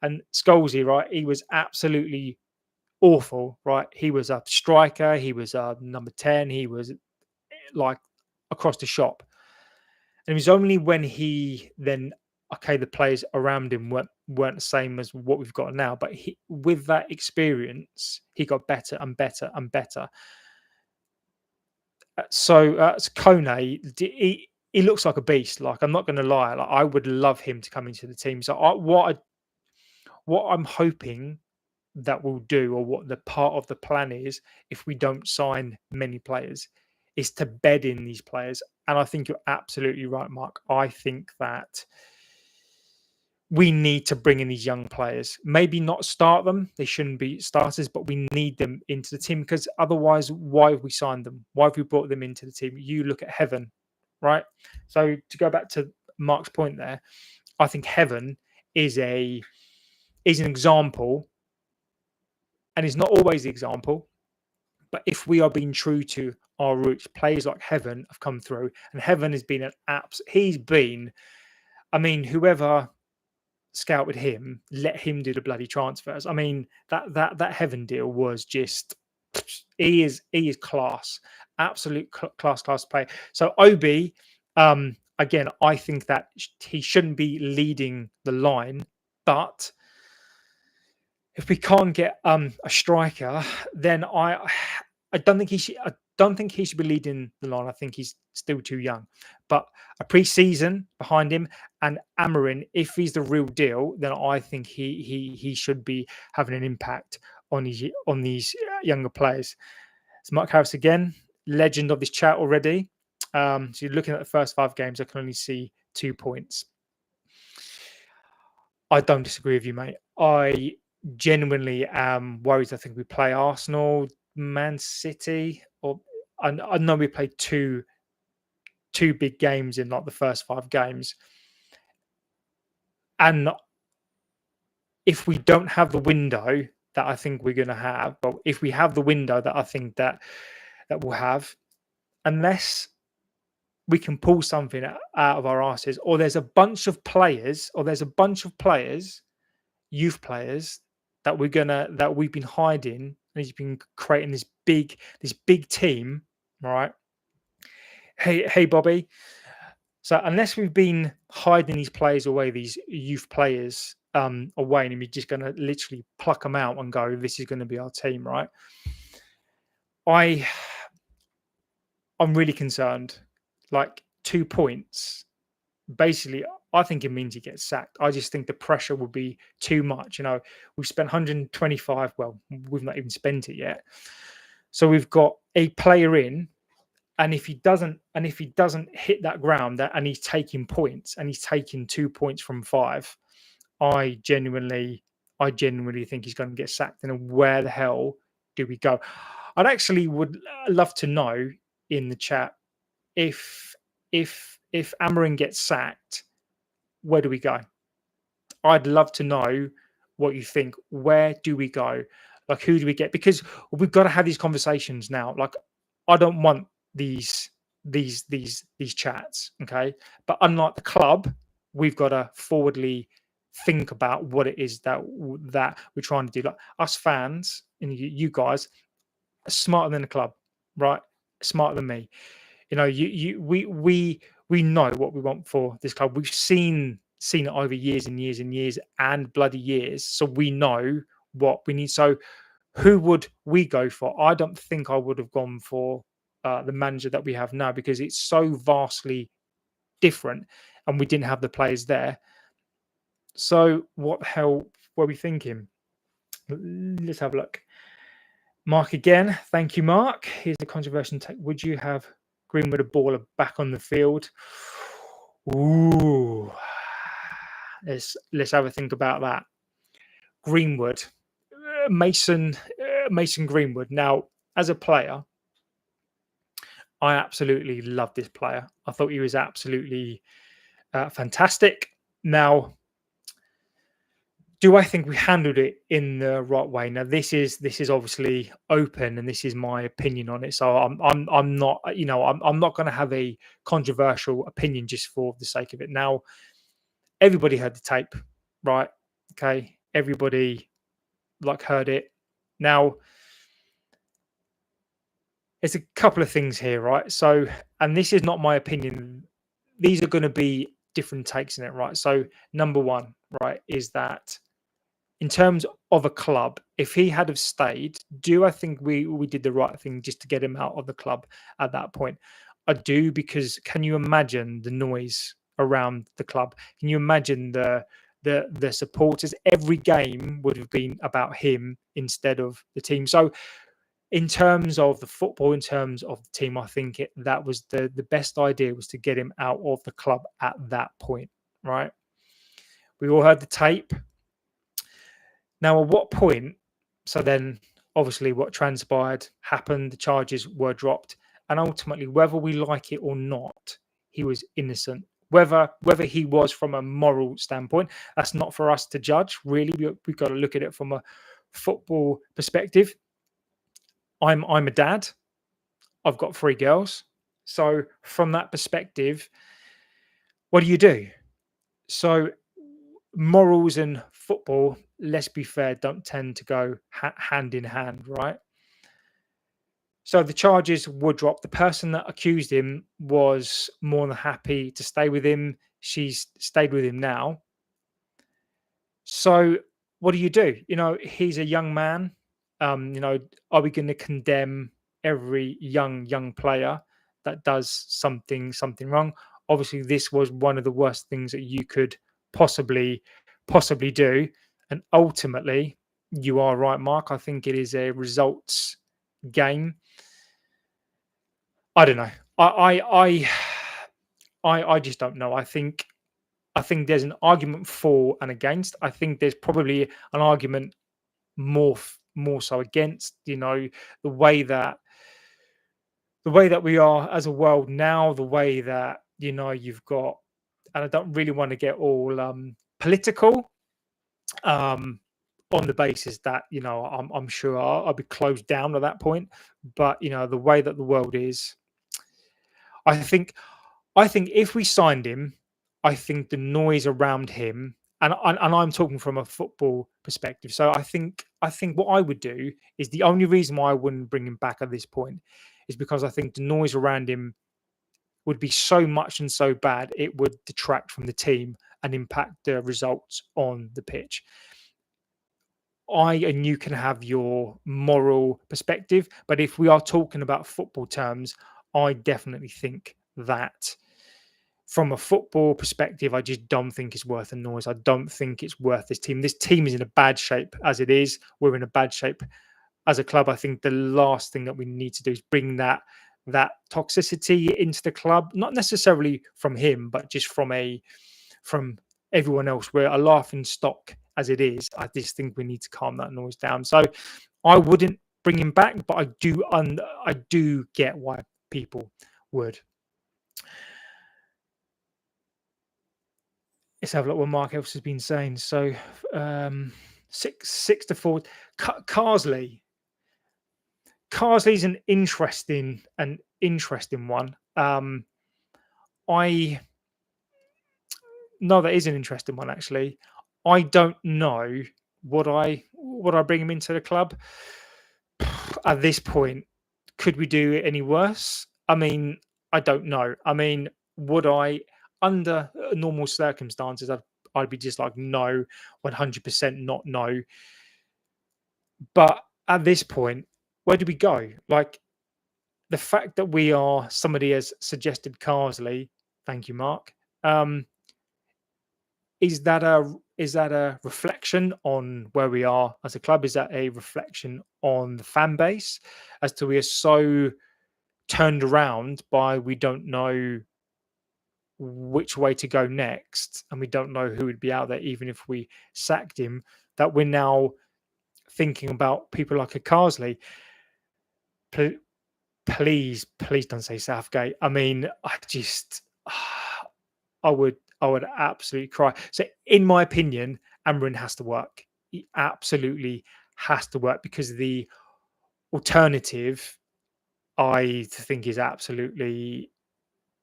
And Scholesy, right, he was absolutely awful, right? He was a striker, he was a number 10, he was like across the shop. And it was only when he then, okay, the players around him weren't the same as what we've got now, but with that experience, he got better and better and better. So Kone, he looks like a beast. Like I'm not going to lie, like I would love him to come into the team. So what I'm hoping that we'll do, or what the part of the plan is, if we don't sign many players, is to bed in these players. And I think you're absolutely right, Mark. I think that we need to bring in these young players. Maybe not start them; they shouldn't be starters, but we need them into the team, because otherwise, why have we signed them? Why have we brought them into the team? You look at Heaven, right? So to go back to Mark's point there, I think Heaven is an example, and it's not always the example. But if we are being true to our roots, players like Heaven have come through, and Heaven has been he's been, I mean, whoever scouted him, let him do the bloody transfers. I mean, that Heaven deal was just, he is class, absolute class play. So Obi, again, I think that he shouldn't be leading the line, but if we can't get a striker, then I don't think he should. I don't think he should be leading the line. I think he's still too young. But a pre-season behind him, and Amarin, if he's the real deal, then I think he should be having an impact on these younger players. It's Mark Harris again, legend of this chat already. So you're looking at the first 5 games, I can only see 2 points. I don't disagree with you, mate. I genuinely am worried. I think we play Arsenal. Man City, or I know we played two big games in like the first 5 games, and if we don't have the window that I think we're going to have, but if we have the window that I think that we'll have, unless we can pull something out of our asses, or there's a bunch of players, youth players that we've been hiding, and he's been creating this big team, right? Hey, Bobby. So unless we've been hiding these players away, these youth players away, and we're just going to literally pluck them out and go, this is going to be our team, right? I'm really concerned. Like 2 points, basically, I think it means he gets sacked. I just think the pressure would be too much. We've spent 125. Well, we've not even spent it yet. So we've got a player in, and if he doesn't hit that ground, and he's taking points, and he's taking 2 points from 5, I genuinely think he's going to get sacked. And where the hell do we go? I'd actually would love to know in the chat, if Amarin gets sacked, where do we go? I'd love to know what you think. Where do we go? Like, who do we get? Because we've got to have these conversations now. Like, I don't want these chats, okay? But unlike the club, we've got to forwardly think about what it is that we're trying to do. Like, us fans and you guys are smarter than the club, right? Smarter than me. We know what we want for this club. We've seen it over years and years and years and bloody years. So we know what we need. So who would we go for? I don't think I would have gone for the manager that we have now, because it's so vastly different, and we didn't have the players there. So what the hell were we thinking? Let's have a look. Mark again. Thank you, Mark. Here's a controversial take. Would you have Greenwood a baller back on the field? Ooh. Let's have a think about that. Greenwood. Mason Greenwood. Now, as a player, I absolutely love this player. I thought he was absolutely fantastic. Now, do I think we handled it in the right way? Now, this is obviously open, and this is my opinion on it. So I'm not, I'm not going to have a controversial opinion just for the sake of it. Now, everybody heard the tape, right? Okay, everybody heard it. Now, there's a couple of things here, right? So, and this is not my opinion. These are going to be different takes in it, right? So, number one, right, is that in terms of a club, if he had have stayed, do I think we did the right thing just to get him out of the club at that point? I do, because can you imagine the noise around the club? Can you imagine the supporters? Every game would have been about him instead of the team. So in terms of the football, in terms of the team, I think that was the best idea, was to get him out of the club at that point, right? We all heard the tape. Now, at what point? So then, obviously, what transpired happened. The charges were dropped, and ultimately, whether we like it or not, he was innocent. Whether he was from a moral standpoint, that's not for us to judge. Really, we've got to look at it from a football perspective. I'm a dad. I've got 3 girls. So from that perspective, what do you do? So morals and football, let's be fair, don't tend to go hand in hand, right? So the charges were dropped. The person that accused him was more than happy to stay with him. She's stayed with him now. So what do? He's a young man. Are we going to condemn every young player that does something wrong? Obviously, this was one of the worst things that you could possibly do. And ultimately, you are right, Mark. I think it is a results game. I don't know. I just don't know. I think there's an argument for and against. I think there's probably an argument more more so against. The way that the way that we are as a world now, the way that you've got, and I don't really want to get all political, um, on the basis that I'm sure I'll be closed down at that point. But the way that the world is, I think I think if we signed him, I think the noise around him, and I'm talking from a football perspective. So I think what I would do is the only reason why I wouldn't bring him back at this point is because I think the noise around him would be so much and so bad it would detract from the team and impact the results on the pitch. I and you can have your moral perspective, but if we are talking about football terms, I definitely think that from a football perspective, I just don't think it's worth the noise. I don't think it's worth this team. This team is in a bad shape as it is. We're in a bad shape as a club. I think the last thing that we need to do is bring that toxicity into the club, not necessarily from him, but just from everyone else. We're a laughing stock as it is. I just think we need to calm that noise down. So I wouldn't bring him back, but I do get why people would. Let's have a look what Mark else has been saying. So 6-4. Carsley. Carsley's an interesting one. I No, that is an interesting one actually. I don't know would I bring him into the club at this point. Could we do it any worse? I mean, I don't know. I mean, would I under normal circumstances? I'd be just like no, 100% not no. But at this point, where do we go? Like the fact that we are somebody has suggested Carsley. Thank you, Mark. Um, is that a reflection on where we are as a club? Is that a reflection on the fan base as to we are so turned around by we don't know which way to go next and we don't know who would be out there even if we sacked him, that we're now thinking about people like a Carsley? Pl- please don't say Southgate. I mean, I would absolutely cry. So, in my opinion, Amrin has to work. He absolutely has to work because the alternative, I think, is absolutely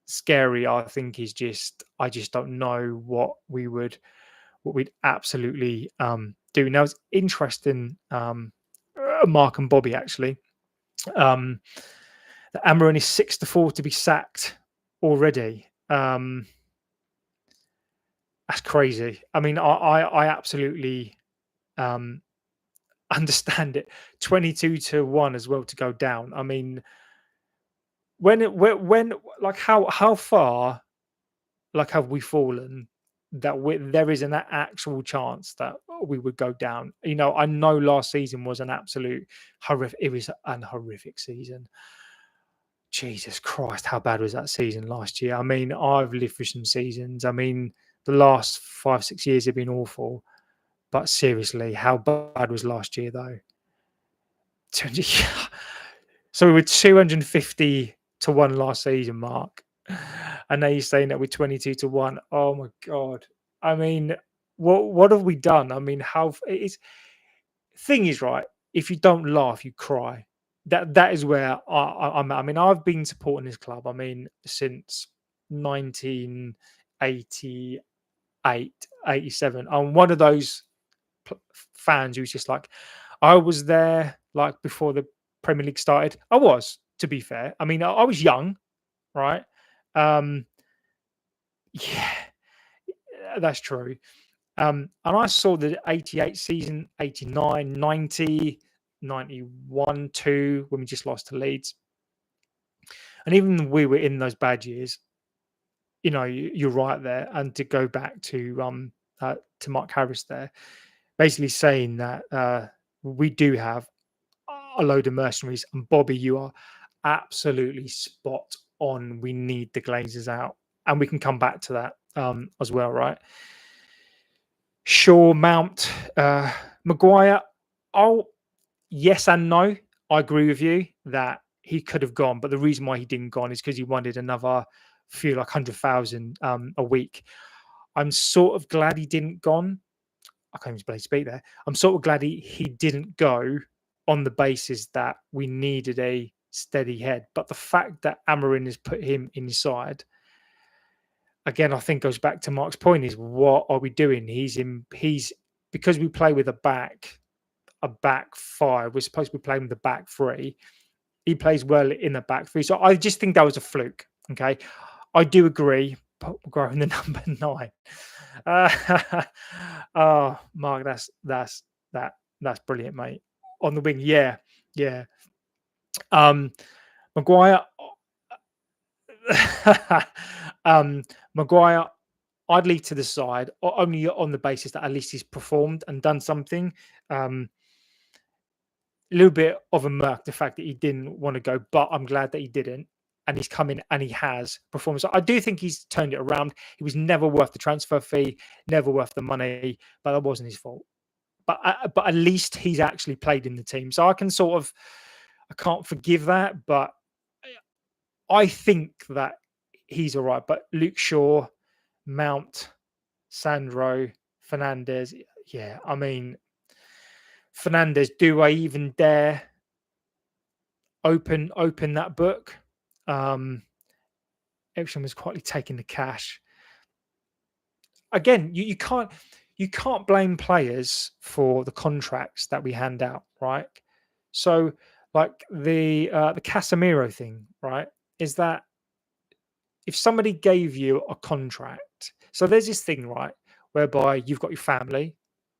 scary. I just don't know what we'd absolutely do. Now, it's interesting, Mark and Bobby actually. Um, that Amrin is 6-4 to be sacked already. That's crazy. I mean, I absolutely um, understand it. 22-1 as well to go down. I mean, when like how far like have we fallen that there is an actual chance that we would go down? I know last season was an absolute horrific. It was an horrific season. Jesus Christ, how bad was that season last year? I mean, I've lived through some seasons. I mean, the last 5-6 years have been awful. But seriously, how bad was last year though? 20 So we were 250-1 last season, Mark. And now you're saying that we're 22-1. Oh my god. I mean, what have we done? I mean, how it's thing is right. If you don't laugh, you cry. That is where I'm at. I mean, I've been supporting this club. I mean, since 1988, 87. I'm one of those fans who's just like, I was there like before the Premier League started. I was, to be fair. I mean, I was young, right? Um, yeah, that's true. And I saw the 88 season, 89, 90, 91, 2, when we just lost to Leeds. And even when we were in those bad years, you're right there. And to go back to Mark Harris there, basically saying that we do have a load of mercenaries. And Bobby, you are absolutely spot on. We need the Glazers out, and we can come back to that as well, right? Shaw, Mount, Maguire. I'll Yes and no. I agree with you that he could have gone, but the reason why he didn't gone is because he wanted another few like 100,000 a week. I'm sort of glad he didn't gone. I can't even bloody speak there. I'm sort of glad he didn't go on the basis that we needed a steady head. But the fact that Amarin has put him inside again, I think goes back to Mark's point: is what are we doing? He's because we play with a back five. We're supposed to be playing with a back three. He plays well in the back three. So I just think that was a fluke. Okay, I do agree. Growing the number nine. Uh, oh, Mark, that that's brilliant, mate. On the wing, yeah, yeah. Um, Maguire, um, Maguire, I'd leave to the side only on the basis that at least he's performed and done something. Um, a little bit of a murk the fact that he didn't want to go, but I'm glad that he didn't. And he's come in and he has performed. So I do think he's turned it around. He was never worth the transfer fee, never worth the money, but that wasn't his fault. But at least he's actually played in the team. So I can sort of I can't forgive that, but I think that he's all right. But Luke Shaw, Mount, Sandro, Fernandez, yeah, I mean Fernandez, do I even dare open that book? Um Everyone was quietly taking the cash. Again, you can't blame players for the contracts that we hand out, right? So like the Casemiro thing, right? Is that if somebody gave you a contract, so there's this thing, right, whereby you've got your family.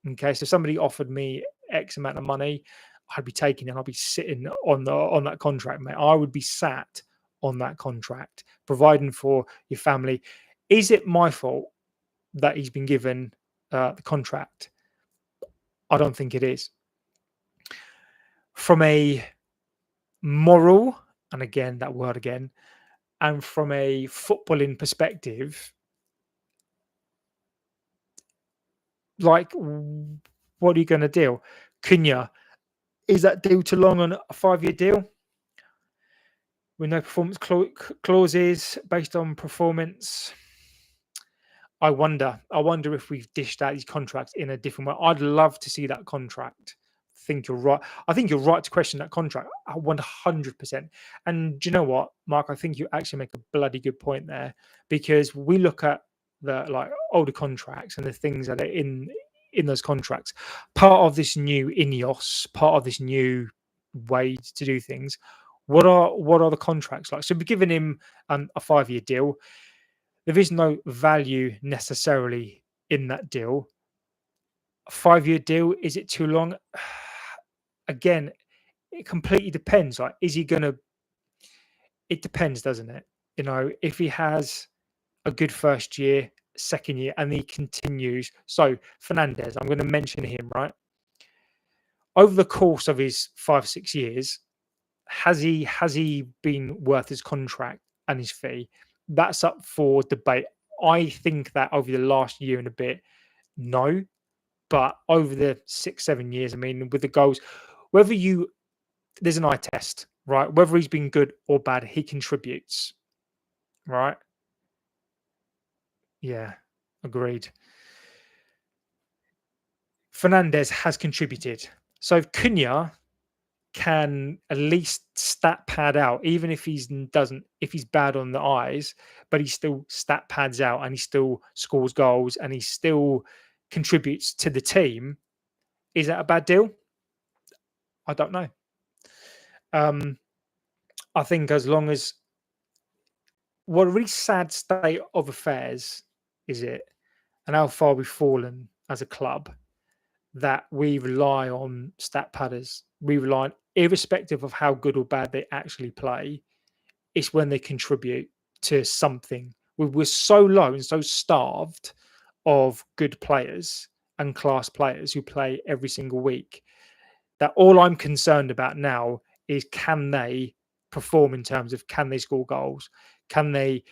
Okay, so somebody offered me X amount of money, I'd be taking it. I'd be sitting on that contract, mate. I would be sat on that contract, providing for your family. Is it my fault that he's been given the contract? I don't think it is. From a moral, and again that word again, and from a footballing perspective, like what are you going to do? Cunha, is that deal too long on a 5-year deal with no performance clauses based on performance? I wonder if we've dished out these contracts in a different way. I'd love to see that contract. Think you're right. I think you're right to question that contract 100%. And do you know what, Mark? I think you actually make a bloody good point there, because we look at the like older contracts and the things that are in those contracts. Part of this new INEOS, part of this new way to do things. What are the contracts like? So we're giving him a 5-year deal. There is no value necessarily in that deal. A 5-year deal, is it too long? Again, it completely depends. Like, is he gonna it depends, doesn't it? You know, if he has a good first year, second year, and he continues. So Fernandez, I'm gonna mention him, right? Over the course of his 5, 6 years, has he been worth his contract and his fee? That's up for debate. I think that over the last year and a bit, no. But over the 6, 7 years, I mean, with the goals, whether you there's an eye test, right? Whether he's been good or bad, he contributes, right? Yeah, agreed. Fernandez has contributed. So if Cunha can at least stat pad out, even if if he's bad on the eyes, but he still stat pads out and he still scores goals and he still contributes to the team. Is that a bad deal? I don't know. Um, I think as long as what a really sad state of affairs is it, and how far we've fallen as a club, that we rely on stat padders. We rely on, irrespective of how good or bad they actually play, it's when they contribute to something. We're so low and so starved of good players and class players who play every single week that all I'm concerned about now is, can they perform in terms of, can they score goals? Can they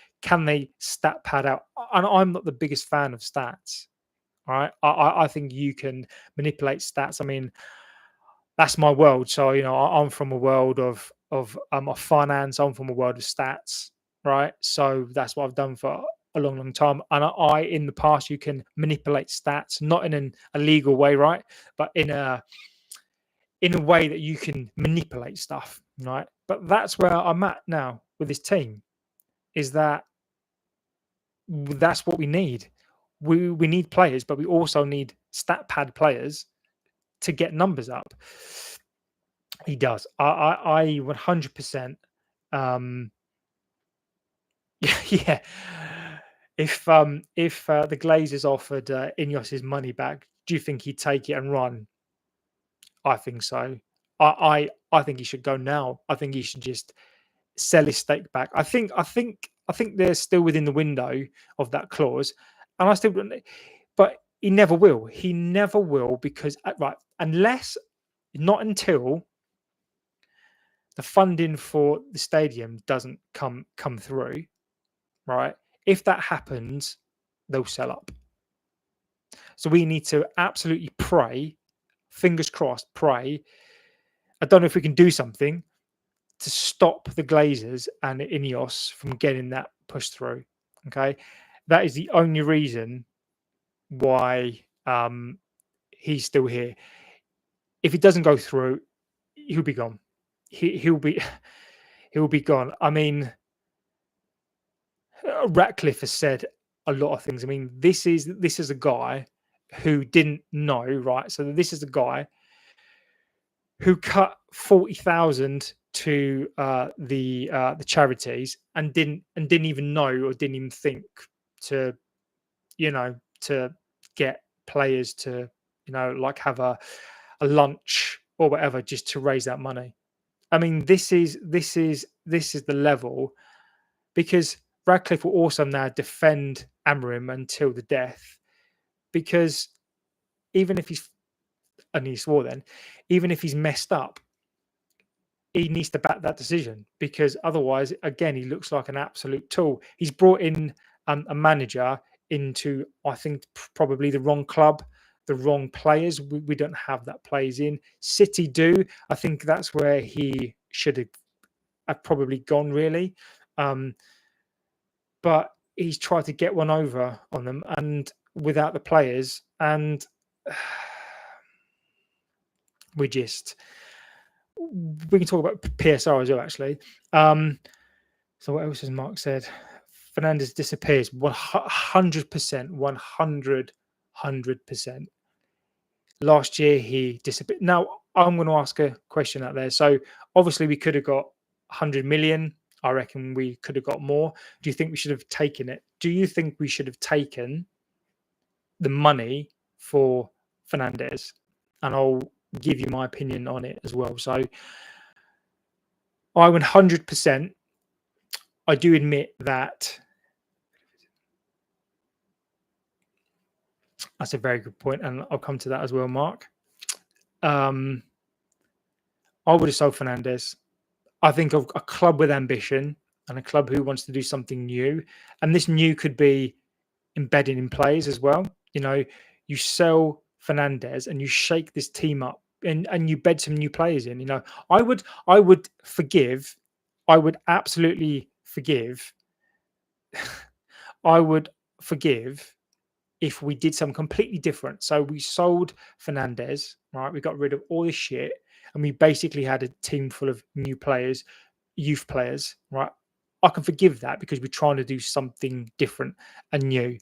stat pad out? And I'm not the biggest fan of stats. Right. I think you can manipulate stats. I mean, that's my world. So I'm from a world of finance. I'm from a world of stats, right? So that's what I've done for a long, long time. And in the past, you can manipulate stats, not in a legal way, right? But in a way that you can manipulate stuff, right? But that's where I'm at now with this team. Is that that's what we need. We need players, but we also need stat pad players to get numbers up. He does. I 100%. Um, yeah. If the Glazers offered Ineos's money back, do you think he'd take it and run? I think so. I think he should go now. I think he should just sell his stake back. I think they're still within the window of that clause, and I still don't. But he never will. He never will because right unless not until the funding for the stadium doesn't come through, right? If that happens, they'll sell up. So we need to absolutely pray, fingers crossed, pray. I don't know if we can do something to stop the Glazers and Ineos from getting that push through. Okay, that is the only reason why he's still here. If it doesn't go through, he'll be gone. He'll be he'll be gone. I mean, Ratcliffe has said a lot of things. I mean, this is a guy who didn't know, right? So this is a guy who cut 40,000 to the charities and didn't even know or didn't even think to to get players to like have a lunch or whatever just to raise that money. I mean, this is the level because Radcliffe will also now defend Amorim until the death because even if he's and he swore then, even if he's messed up, he needs to back that decision because otherwise, again, he looks like an absolute tool. He's brought in a manager into, I think, probably the wrong club, the wrong players. We don't have that players in. City do. I think that's where he should have probably gone, really. Um, but he's tried to get one over on them and without the players. And we just we can talk about PSR as well, actually. So what else has Mark said? Fernandez disappears 100%, 100%. Last year he disappeared. Now I'm going to ask a question out there. So obviously we could have got 100 million. I reckon we could have got more. Do you think we should have taken it? Do you think we should have taken the money for Fernandez? And I'll give you my opinion on it as well. So I 100%. I do admit that that's a very good point, and I'll come to that as well, Mark. I would have sold Fernandez. I think of a club with ambition and a club who wants to do something new, and this new could be embedded in players as well. You sell Fernandez and you shake this team up, and you bed some new players in. I would forgive. I would absolutely forgive. I would forgive if we did something completely different. So we sold Fernandez, right? We got rid of all this shit, and we basically had a team full of new players, youth players, right? I can forgive that because we're trying to do something different and new.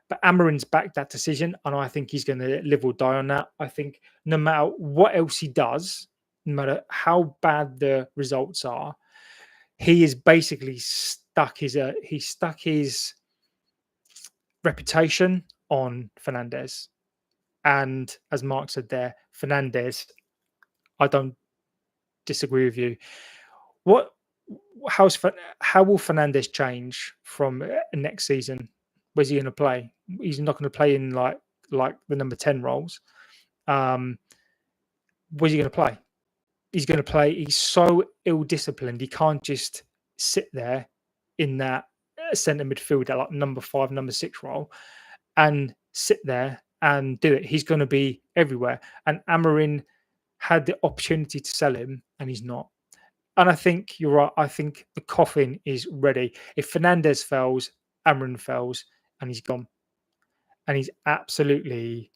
But Amarin's backed that decision, and I think he's going to live or die on that. I think no matter what else he does, no matter how bad the results are, he is basically stuck his reputation on Fernandez. And as Mark said there, Fernandez, I don't disagree with you. What how will Fernandez change from next season? Where's he going to play? He's not going to play in like the number 10 roles. Where's he going to play? He's going to play. He's so ill disciplined. He can't just sit there in that centre midfield at like number 5, number 6 role and sit there and do it. He's going to be everywhere. And Amarin had the opportunity to sell him, and he's not. And I think you're right. I think the coffin is ready. If Fernandez fails, Amrin fails, and he's gone. And absolutely,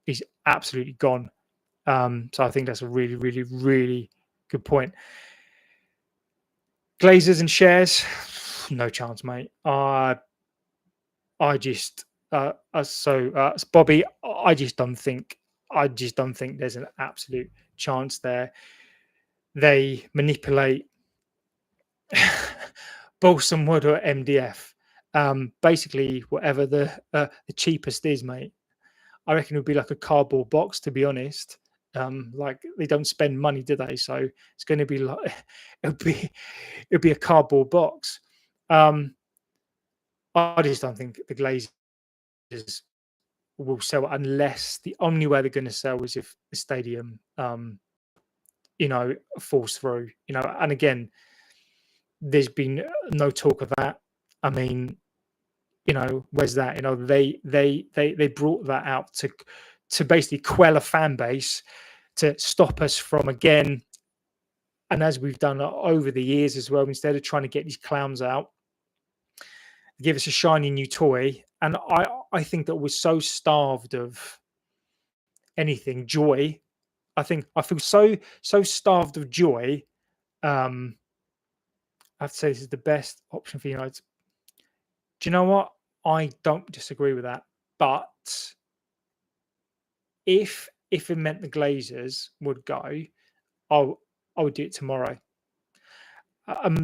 he's absolutely gone. So I think that's a really, really, really good point. Glazers and shares, no chance, mate. I just, Bobby, I just don't think there's an absolute chance there. They manipulate balsam wood or MDF. Basically, whatever the cheapest is, mate. I reckon it would be like a cardboard box, to be honest. Like they don't spend money, do they? So it's going to be like it'll be a cardboard box. Um, I just don't think the Glazers will sell unless the only way they're going to sell is if the stadium, falls through. And again, there's been no talk of that. I mean, where's that? They brought that out to basically quell a fan base, to stop us from, again, and as we've done over the years as well, instead of trying to get these clowns out, give us a shiny new toy. And I think that we're so starved of anything joy. I feel so starved of joy. um I have to say this is the best option for United. Do you know what? I don't disagree with that. But if it meant the Glazers would go, I would do it tomorrow.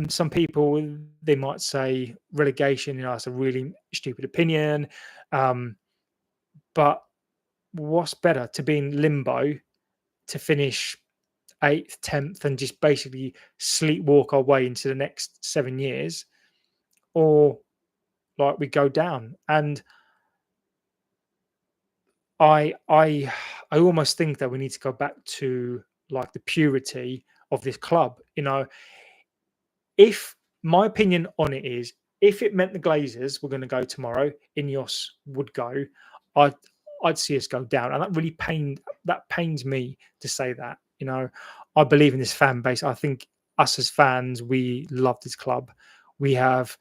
Some people, they might say relegation. That's a really stupid opinion. Um, but what's better, to be in limbo, to finish eighth, 10th, and just basically sleepwalk our way into the next 7 years, or like we go down? And I almost think that we need to go back to like the purity of this club. If my opinion on it is, if it meant the Glazers were going to go tomorrow, Ineos would go. I'd I'd see us go down, and that pains me to say that. I believe in this fan base. I think us as fans, we love this club. We have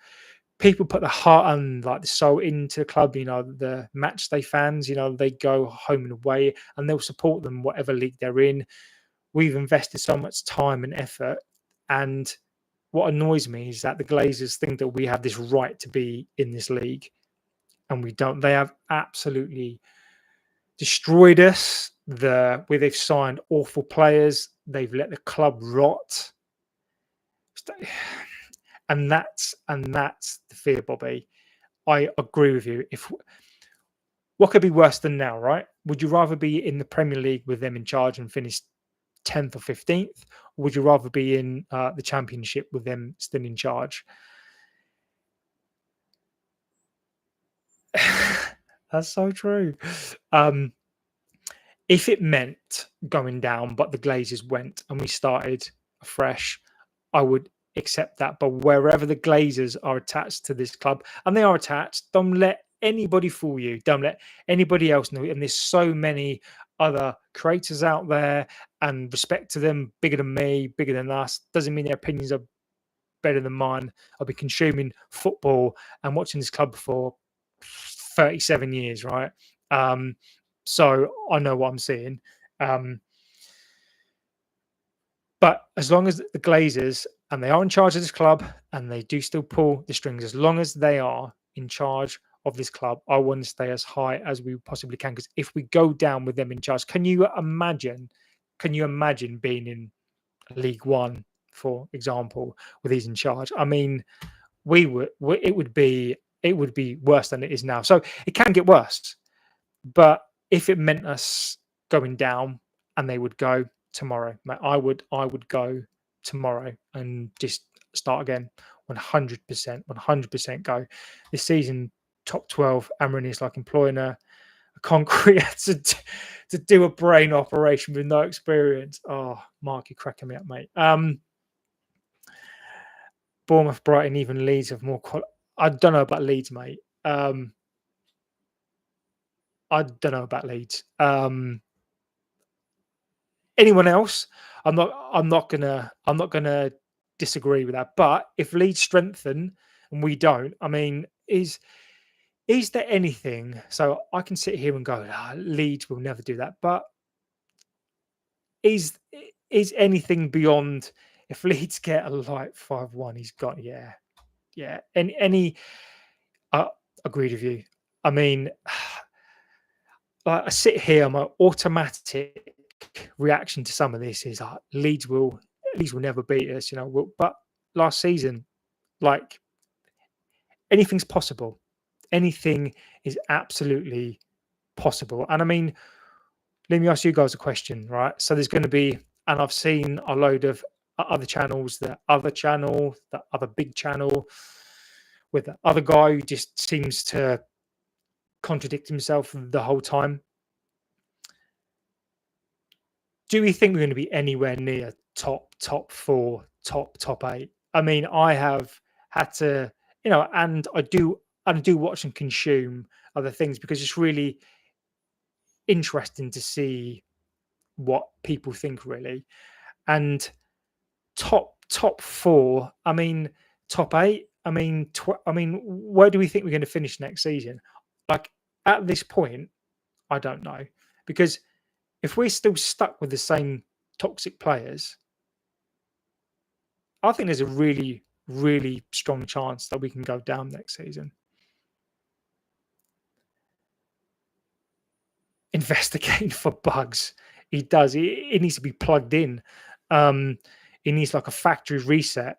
people put the heart and like the soul into the club. The match day fans. They go home and away, and they'll support them whatever league they're in. We've invested so much time and effort, and what annoys me is that the Glazers think that we have this right to be in this league, and we don't. They have absolutely destroyed us. Where they've signed awful players, they've let the club rot, and that's the fear, Bobby. I agree with you. If What could be worse than now, right? Would you rather be in the Premier League with them in charge and finish 10th or 15th? Or would you rather be in the Championship with them still in charge? That's so true. Um, if it meant going down, but the Glazers went and we started afresh, I would accept that. But wherever the Glazers are attached to this club, and they are attached, don't let anybody fool you. Don't let anybody else know. And there's so many other creators out there, and respect to them, bigger than me, bigger than us. Doesn't mean their opinions are better than mine. I've been consuming football and watching this club for 37 years, right? Um, so I know what I'm seeing. Um, but as long as the Glazers, and they are in charge of this club, and they do still pull the strings, as long as they are in charge of this club, I want to stay as high as we possibly can. Because if we go down with them in charge, can you imagine? Can you imagine being in League One, for example, with these in charge? I mean, it would be worse than it is now. So it can get worse. But if it meant us going down, and they would go tomorrow, mate, I would go tomorrow and just start again. 100%, go. This season, top 12, Amrin is like employing a concrete to do a brain operation with no experience. Oh, Mark, you're cracking me up, mate. Bournemouth, Brighton, even Leeds have more. I don't know about Leeds, mate. I don't know about Leeds. Anyone else, I'm not gonna disagree with that. But if Leeds strengthen and we don't, I mean, is there anything? So I can sit here and go, Leeds will never do that. But is is anything beyond if Leeds get a light 5-1, he's got yeah. Any uh, agreed with you. I mean, I sit here, my automatic reaction to some of this is Leeds will never beat us, you know. But last season, like anything's possible. Anything is absolutely possible. And I mean, let me ask you guys a question, right? So there's going to be, and I've seen a load of other channels, the other big channel, with the other guy who just seems to contradict himself the whole time. Do we think we're going to be anywhere near top four, top eight? I mean, I have had to, you know, and I do watch and consume other things because it's really interesting to see what people think really. And top four, I mean, top eight, I mean, I mean, where do we think we're going to finish next season? Like at this point, I don't know because if we're still stuck with the same toxic players, I think there's a really strong chance that we can go down next season. Investigating for bugs. He does. It needs to be plugged in. It needs like a factory reset.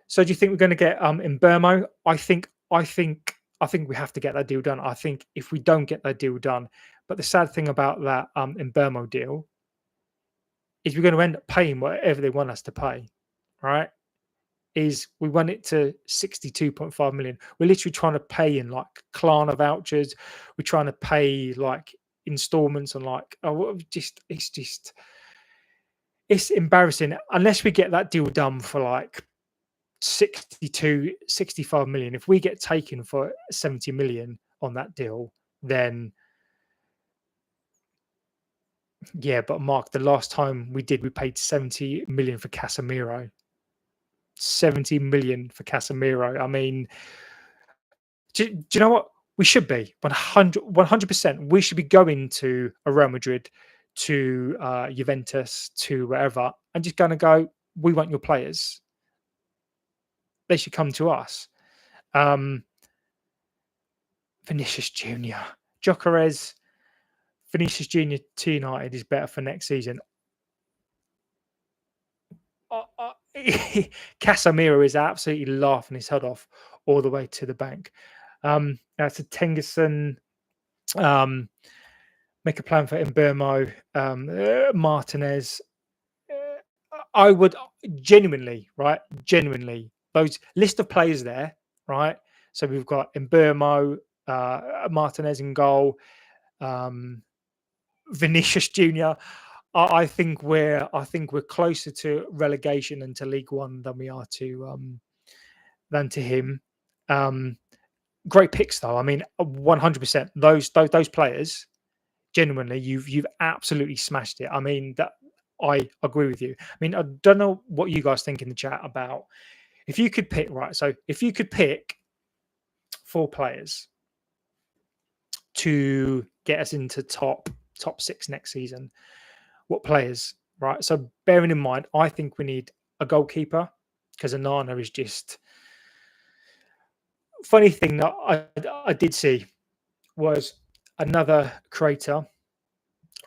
So do you think we're going to get in Burmo? I think we have to get that deal done. I think if we don't get that deal done, but the sad thing about that in Burmo deal is we're going to end up paying whatever they want us to pay, right? Is we won it to 62.5 million. We're literally trying to pay in like Klarna vouchers. We're trying to pay like installments on like it's embarrassing unless we get that deal done for like 65 million. If we get taken for 70 million on that deal, then yeah, but Mark, the last time we did, we paid 70 million for Casemiro. 70 million for Casemiro. I mean, do you know what? We should be 100%. We should be going to a Real Madrid, to Juventus, to wherever, and just going to go, we want your players. They should come to us. Vinicius Junior, Gyökeres, Vinicius Junior to United is better for next season. Casemiro is absolutely laughing his head off all the way to the bank. That's a Tennyson. Make a plan for Mbermo, Martinez. I would genuinely, right? Genuinely, those list of players there, right? So we've got Mbermo, Martinez in goal, Vinicius Junior. I think we're closer to relegation and to League One than we are than to him. Great picks though. I mean, 100%. Those players, genuinely, you've absolutely smashed it. I mean, that I agree with you. I mean, I don't know what you guys think in the chat about if you could pick, right? So if you could pick 4 players to get us into top 6 next season, what players, right? So bearing in mind, I think we need a goalkeeper because Anana is just funny thing that I did see was another creator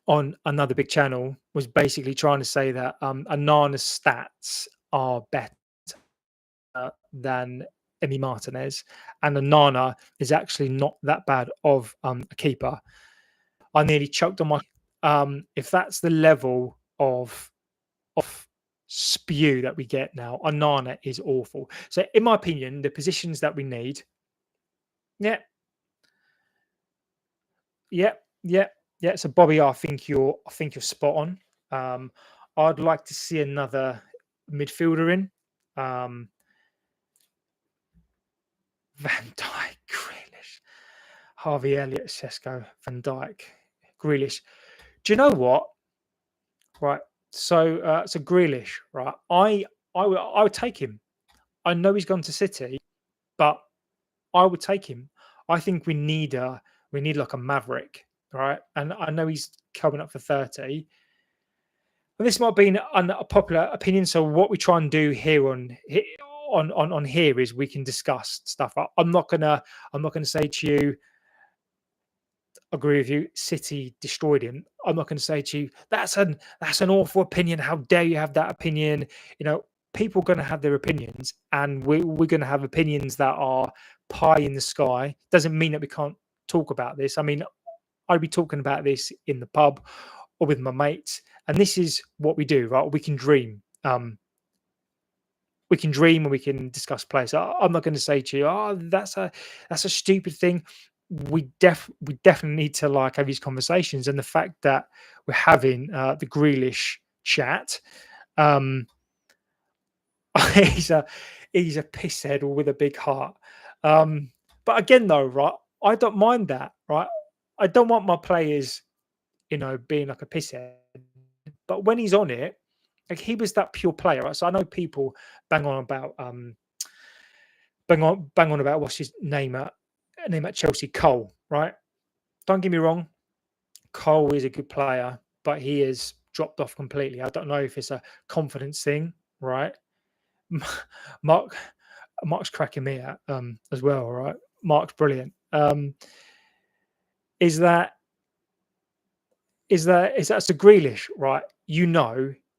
on another big channel was basically trying to say that Anana's stats are better than Emi Martinez, and Anana is actually not that bad of a keeper. I nearly choked on my. If that's the level of spew that we get now, Anana is awful. So, in my opinion, the positions that we need, yeah, yeah, yeah, yeah. So, Bobby, I think you're spot on. I'd like to see another midfielder in. Van Dijk, Grealish. Harvey Elliott, Sesko, Van Dijk, Grealish. Do you know what? Right. So Grealish, right? I would take him. I know he's gone to City, but I would take him. I think we need like a maverick, right? And I know he's coming up for 30. And this might be an unpopular opinion. So what we try and do here on here is we can discuss stuff. I'm not gonna say to you, agree with you. City destroyed him. I'm not going to say to you that's an awful opinion. How dare you have that opinion? You know, people are going to have their opinions, and we're going to have opinions that are pie in the sky. Doesn't mean that we can't talk about this. I mean, I'd be talking about this in the pub or with my mates, and this is what we do, right? We can dream and we can discuss players. I'm not going to say to you, "Oh, that's a stupid thing." We definitely need to like have these conversations, and the fact that we're having the Grealish chat, um, he's a he's a pisshead with a big heart. But again, though, right, I don't mind that, right? I don't want my players, being like a pisshead. But when he's on it, like he was that pure player, right? So I know people bang on about bang on about what's his name at Chelsea, Cole, right? Don't get me wrong, Cole is a good player, but he has dropped off completely. I don't know if it's a confidence thing, right? Mark Mark's cracking me out as well, right? Mark's brilliant. Is that is that's the Grealish, right?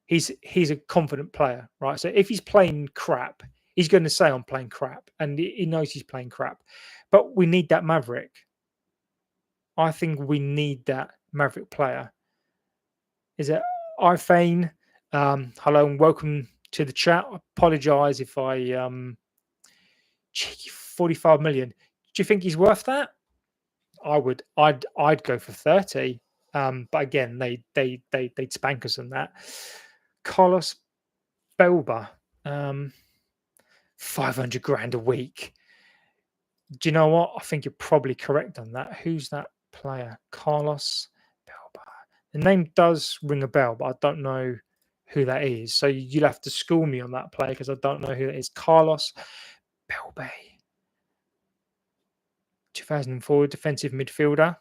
He's a confident player, right? So if he's playing crap, he's going to say I'm playing crap, and he knows he's playing crap. But we need that maverick. I think we need that maverick player. Is it Ifane? Hello and welcome to the chat. I apologise if I cheeky 45 million. Do you think he's worth that? I'd go for 30. But again, they'd spank us on that. Carlos Belba, 500 grand a week. Do you know what? I think you're probably correct on that. Who's that player? Carlos Belba. The name does ring a bell, but I don't know who that is. So you'll have to school me on that player because I don't know who that is. Carlos Belba, 2004 defensive midfielder,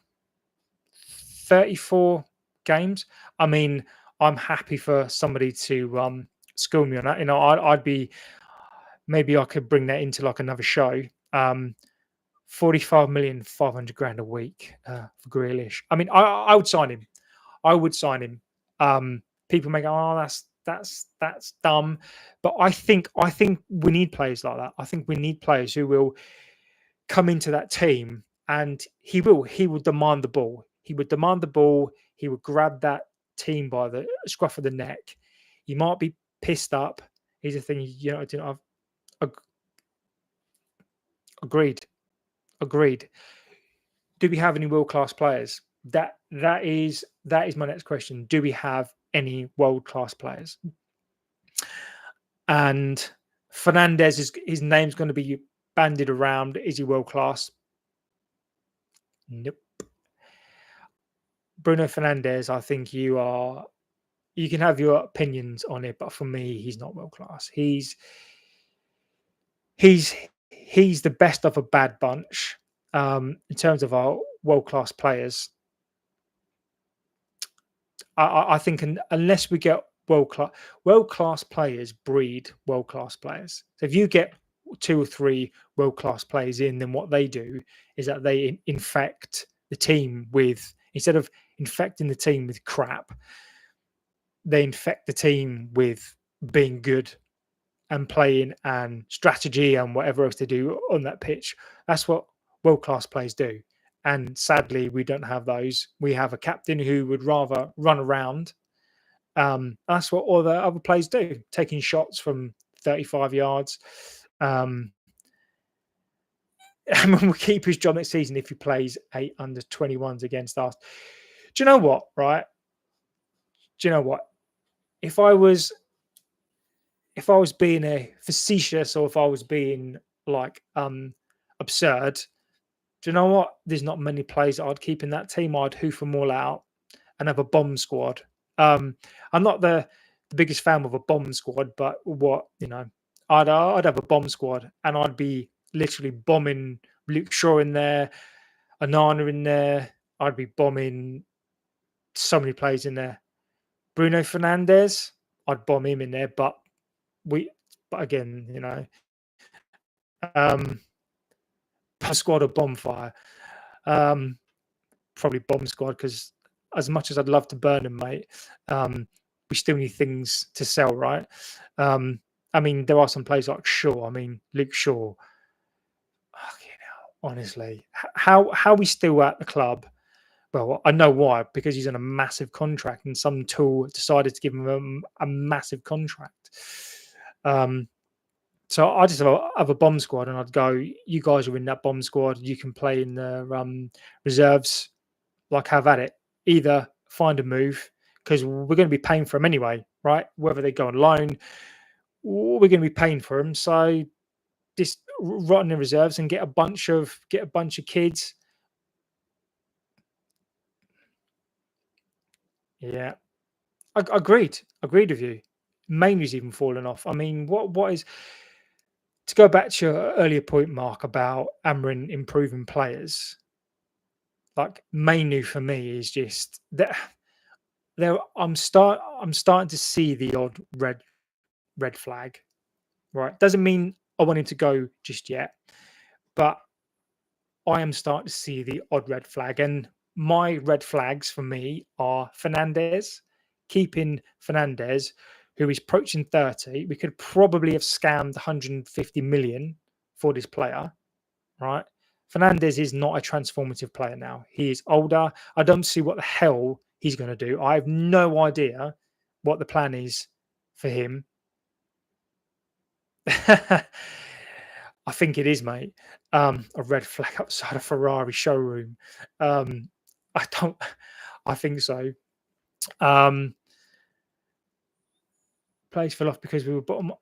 34 games. I mean, I'm happy for somebody to school me on that. I'd be, maybe I could bring that into like another show. 45 million, 500 grand a week for Grealish. I mean, I would sign him. I would sign him. People may go, "Oh, that's dumb," but I think we need players like that. I think we need players who will come into that team, and he will demand the ball. He would demand the ball. He would grab that team by the scruff of the neck. He might be pissed up. Here's the thing, I've agreed. Agreed. Do we have any world class players? That is my next question. Do we have any world class players? And Fernandez is his name's going to be bandied around. Is he world class? Nope. Bruno Fernandez, I think you can have your opinions on it, but for me, he's not world class. He's he's the best of a bad bunch in terms of our world class players. I think unless we get world class players breed world class players. So if you get two or three world class players in, then what they do is that they infect the team with, instead of infecting the team with crap, they infect the team with being good and playing and strategy and whatever else they do on that pitch. That's what world class players do. And sadly, we don't have those. We have a captain who would rather run around. That's what all the other players do, taking shots from 35 yards. And we'll keep his job next season if he plays 8 under 21s against us. Do you know what? Right? Do you know what? If I was being a facetious, or if I was being like absurd, Do you know what? There's not many players that I'd keep in that team. I'd hoof them all out and have a bomb squad. I'm not the biggest fan of a bomb squad, but I'd have a bomb squad and I'd be literally bombing Luke Shaw in there, Anana in there. I'd be bombing so many players in there. Bruno Fernandez, I'd bomb him in there, we, but again, um, squad or bonfire. Um, Probably bomb squad because as much as I'd love to burn them, mate, we still need things to sell, right? Um, I mean, there are some players like Shaw. I mean, Luke Shaw. Honestly, how we still at the club? Well, I know why, because he's on a massive contract, and some tool decided to give him a massive contract. Um, so I just have a bomb squad, and I'd go. You guys are in that bomb squad. You can play in the reserves. Like, have at it. Either find a move because we're going to be paying for them anyway, right? Whether they go on loan, we're going to be paying for them. So just rot in the reserves and get a bunch of kids. Yeah, agreed with you. Mainly's even fallen off. I mean, what is to go back to your earlier point, Mark, about Amarin improving players? Like Mainu for me is just that there. I'm starting to see the odd red flag. Right, doesn't mean I want him to go just yet, but I am starting to see the odd red flag. And my red flags for me are Fernandez, keeping Fernandez, who is approaching 30. We could probably have scammed 150 million for this player, right? Fernandez is not a transformative player now. He is older. I don't see what the hell he's going to do. I have no idea what the plan is for him. I think it is, mate. A red flag outside a Ferrari showroom. Um, I don't. I think so. Um, Players fell off because we were bottom.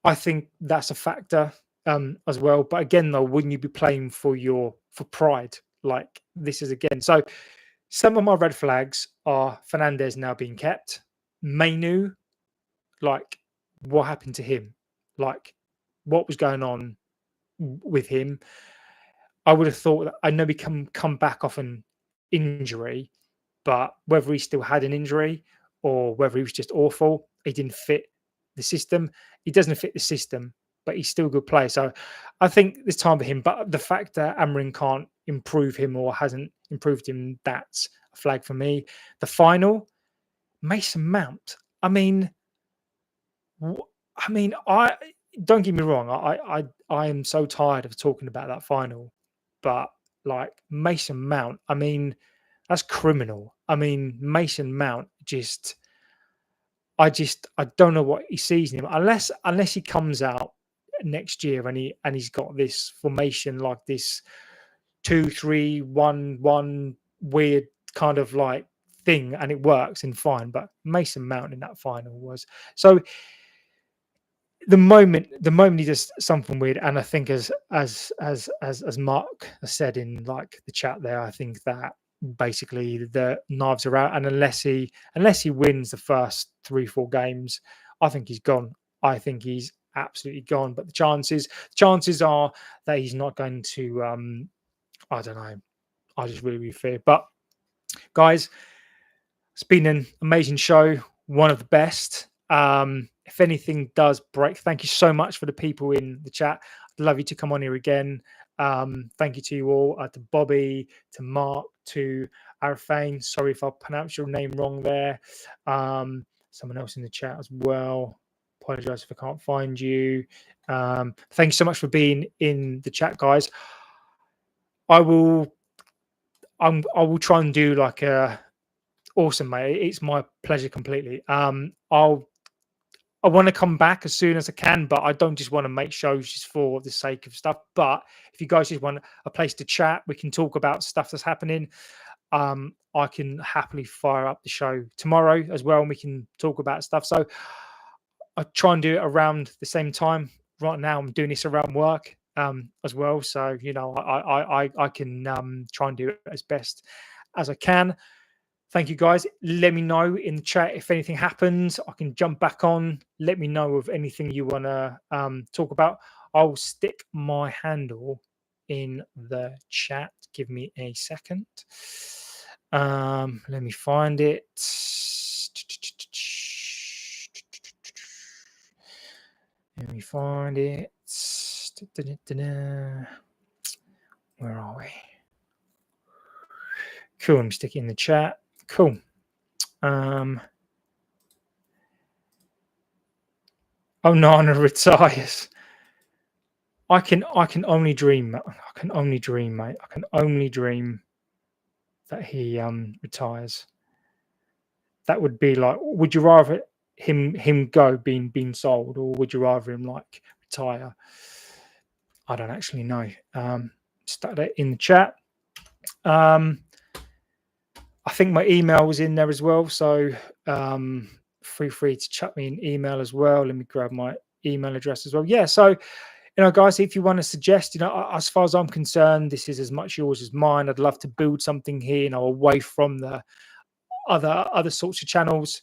I think that's a factor as well. But again, though, wouldn't you be playing for pride? Like this is again. So some of my red flags are Fernandez now being kept. Mainu, like what happened to him? Like what was going on with him? I would have thought that I know he come back off an injury, but whether he still had an injury or whether he was just awful, he didn't fit the system. He doesn't fit the system, but he's still a good player. So I think there's time for him. But the fact that Amarin can't improve him or hasn't improved him, that's a flag for me. The final, Mason Mount. I mean, I don't get me wrong. I am so tired of talking about that final, but like Mason Mount, I mean, that's criminal. I mean, Mason Mount I don't know what he sees in him unless he comes out next year and he's got this formation like this 2-3-1-1 weird kind of like thing and it works and fine. But Mason Mount in that final was so the moment he does something weird, and I think as Mark has said in like the chat there, I think that basically the knives are out, and unless he wins the first 3-4 games, I think he's gone. I think he's absolutely gone. But the chances are that he's not going to. I don't know. I just really fear. But guys, it's been an amazing show, one of the best. If anything does break, thank you so much for the people in the chat. I'd love you to come on here again. Thank you to you all, to Bobby, to Mark, to Arafane. Sorry if I pronounced your name wrong there. Someone else in the chat as well. Apologize if I can't find you. Thank you so much for being in the chat, guys. I will try and do like a awesome, mate. It's my pleasure completely. I want to come back as soon as I can, but I don't just want to make shows just for the sake of stuff. But if you guys just want a place to chat, we can talk about stuff that's happening. I can happily fire up the show tomorrow as well, and we can talk about stuff. So I try and do it around the same time. Right now, I'm doing this around work. as well. So I can try and do it as best as I can. Thank you guys. Let me know in the chat if anything happens. I can jump back on. Let me know of anything you want to talk about. I'll stick my handle in the chat. Give me a second. Let me find it. Let me find it. Where are we? Cool. I'm sticking in the chat. Cool. Onana retires. I can only dream. I can only dream, mate. I can only dream that he retires. That would be like, would you rather him go being sold, or would you rather him like retire? I don't actually know. Start that in the chat. I think my email was in there as well, so feel free to chat me an email as well. Let me grab my email address as well. Yeah, so guys, if you want to suggest, as far as I'm concerned, this is as much yours as mine. I'd love to build something here, away from the other sorts of channels.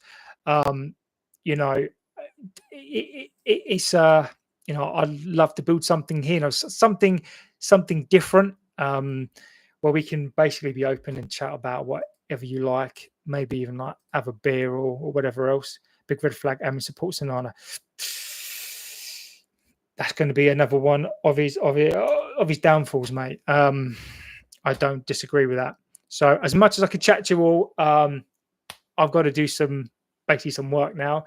It's I'd love to build something here, something different, where we can basically be open and chat about whatever you like, maybe even like have a beer or whatever else. Big red flag, Aaron supports Sanana. That's going to be another one of his downfalls, mate. I don't disagree with that. So as much as I could chat to you all, I've got to do some work now.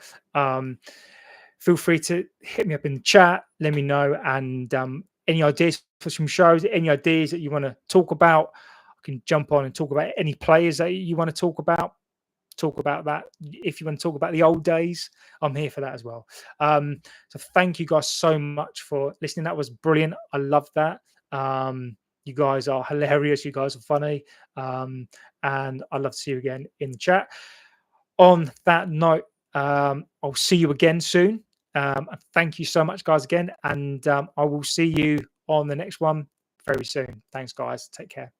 Feel free to hit me up in the chat. Let me know, and any ideas for some shows, any ideas that you want to talk about, I can jump on and talk about any players that you want to talk about. Talk about that. If you want to talk about the old days, I'm here for that as well. So thank you guys so much for listening. That was brilliant. I love that. You guys are hilarious. You guys are funny. And I'd love to see you again in the chat. On that note, I'll see you again soon. Thank you so much, guys, again. And I will see you on the next one very soon. Thanks, guys. Take care.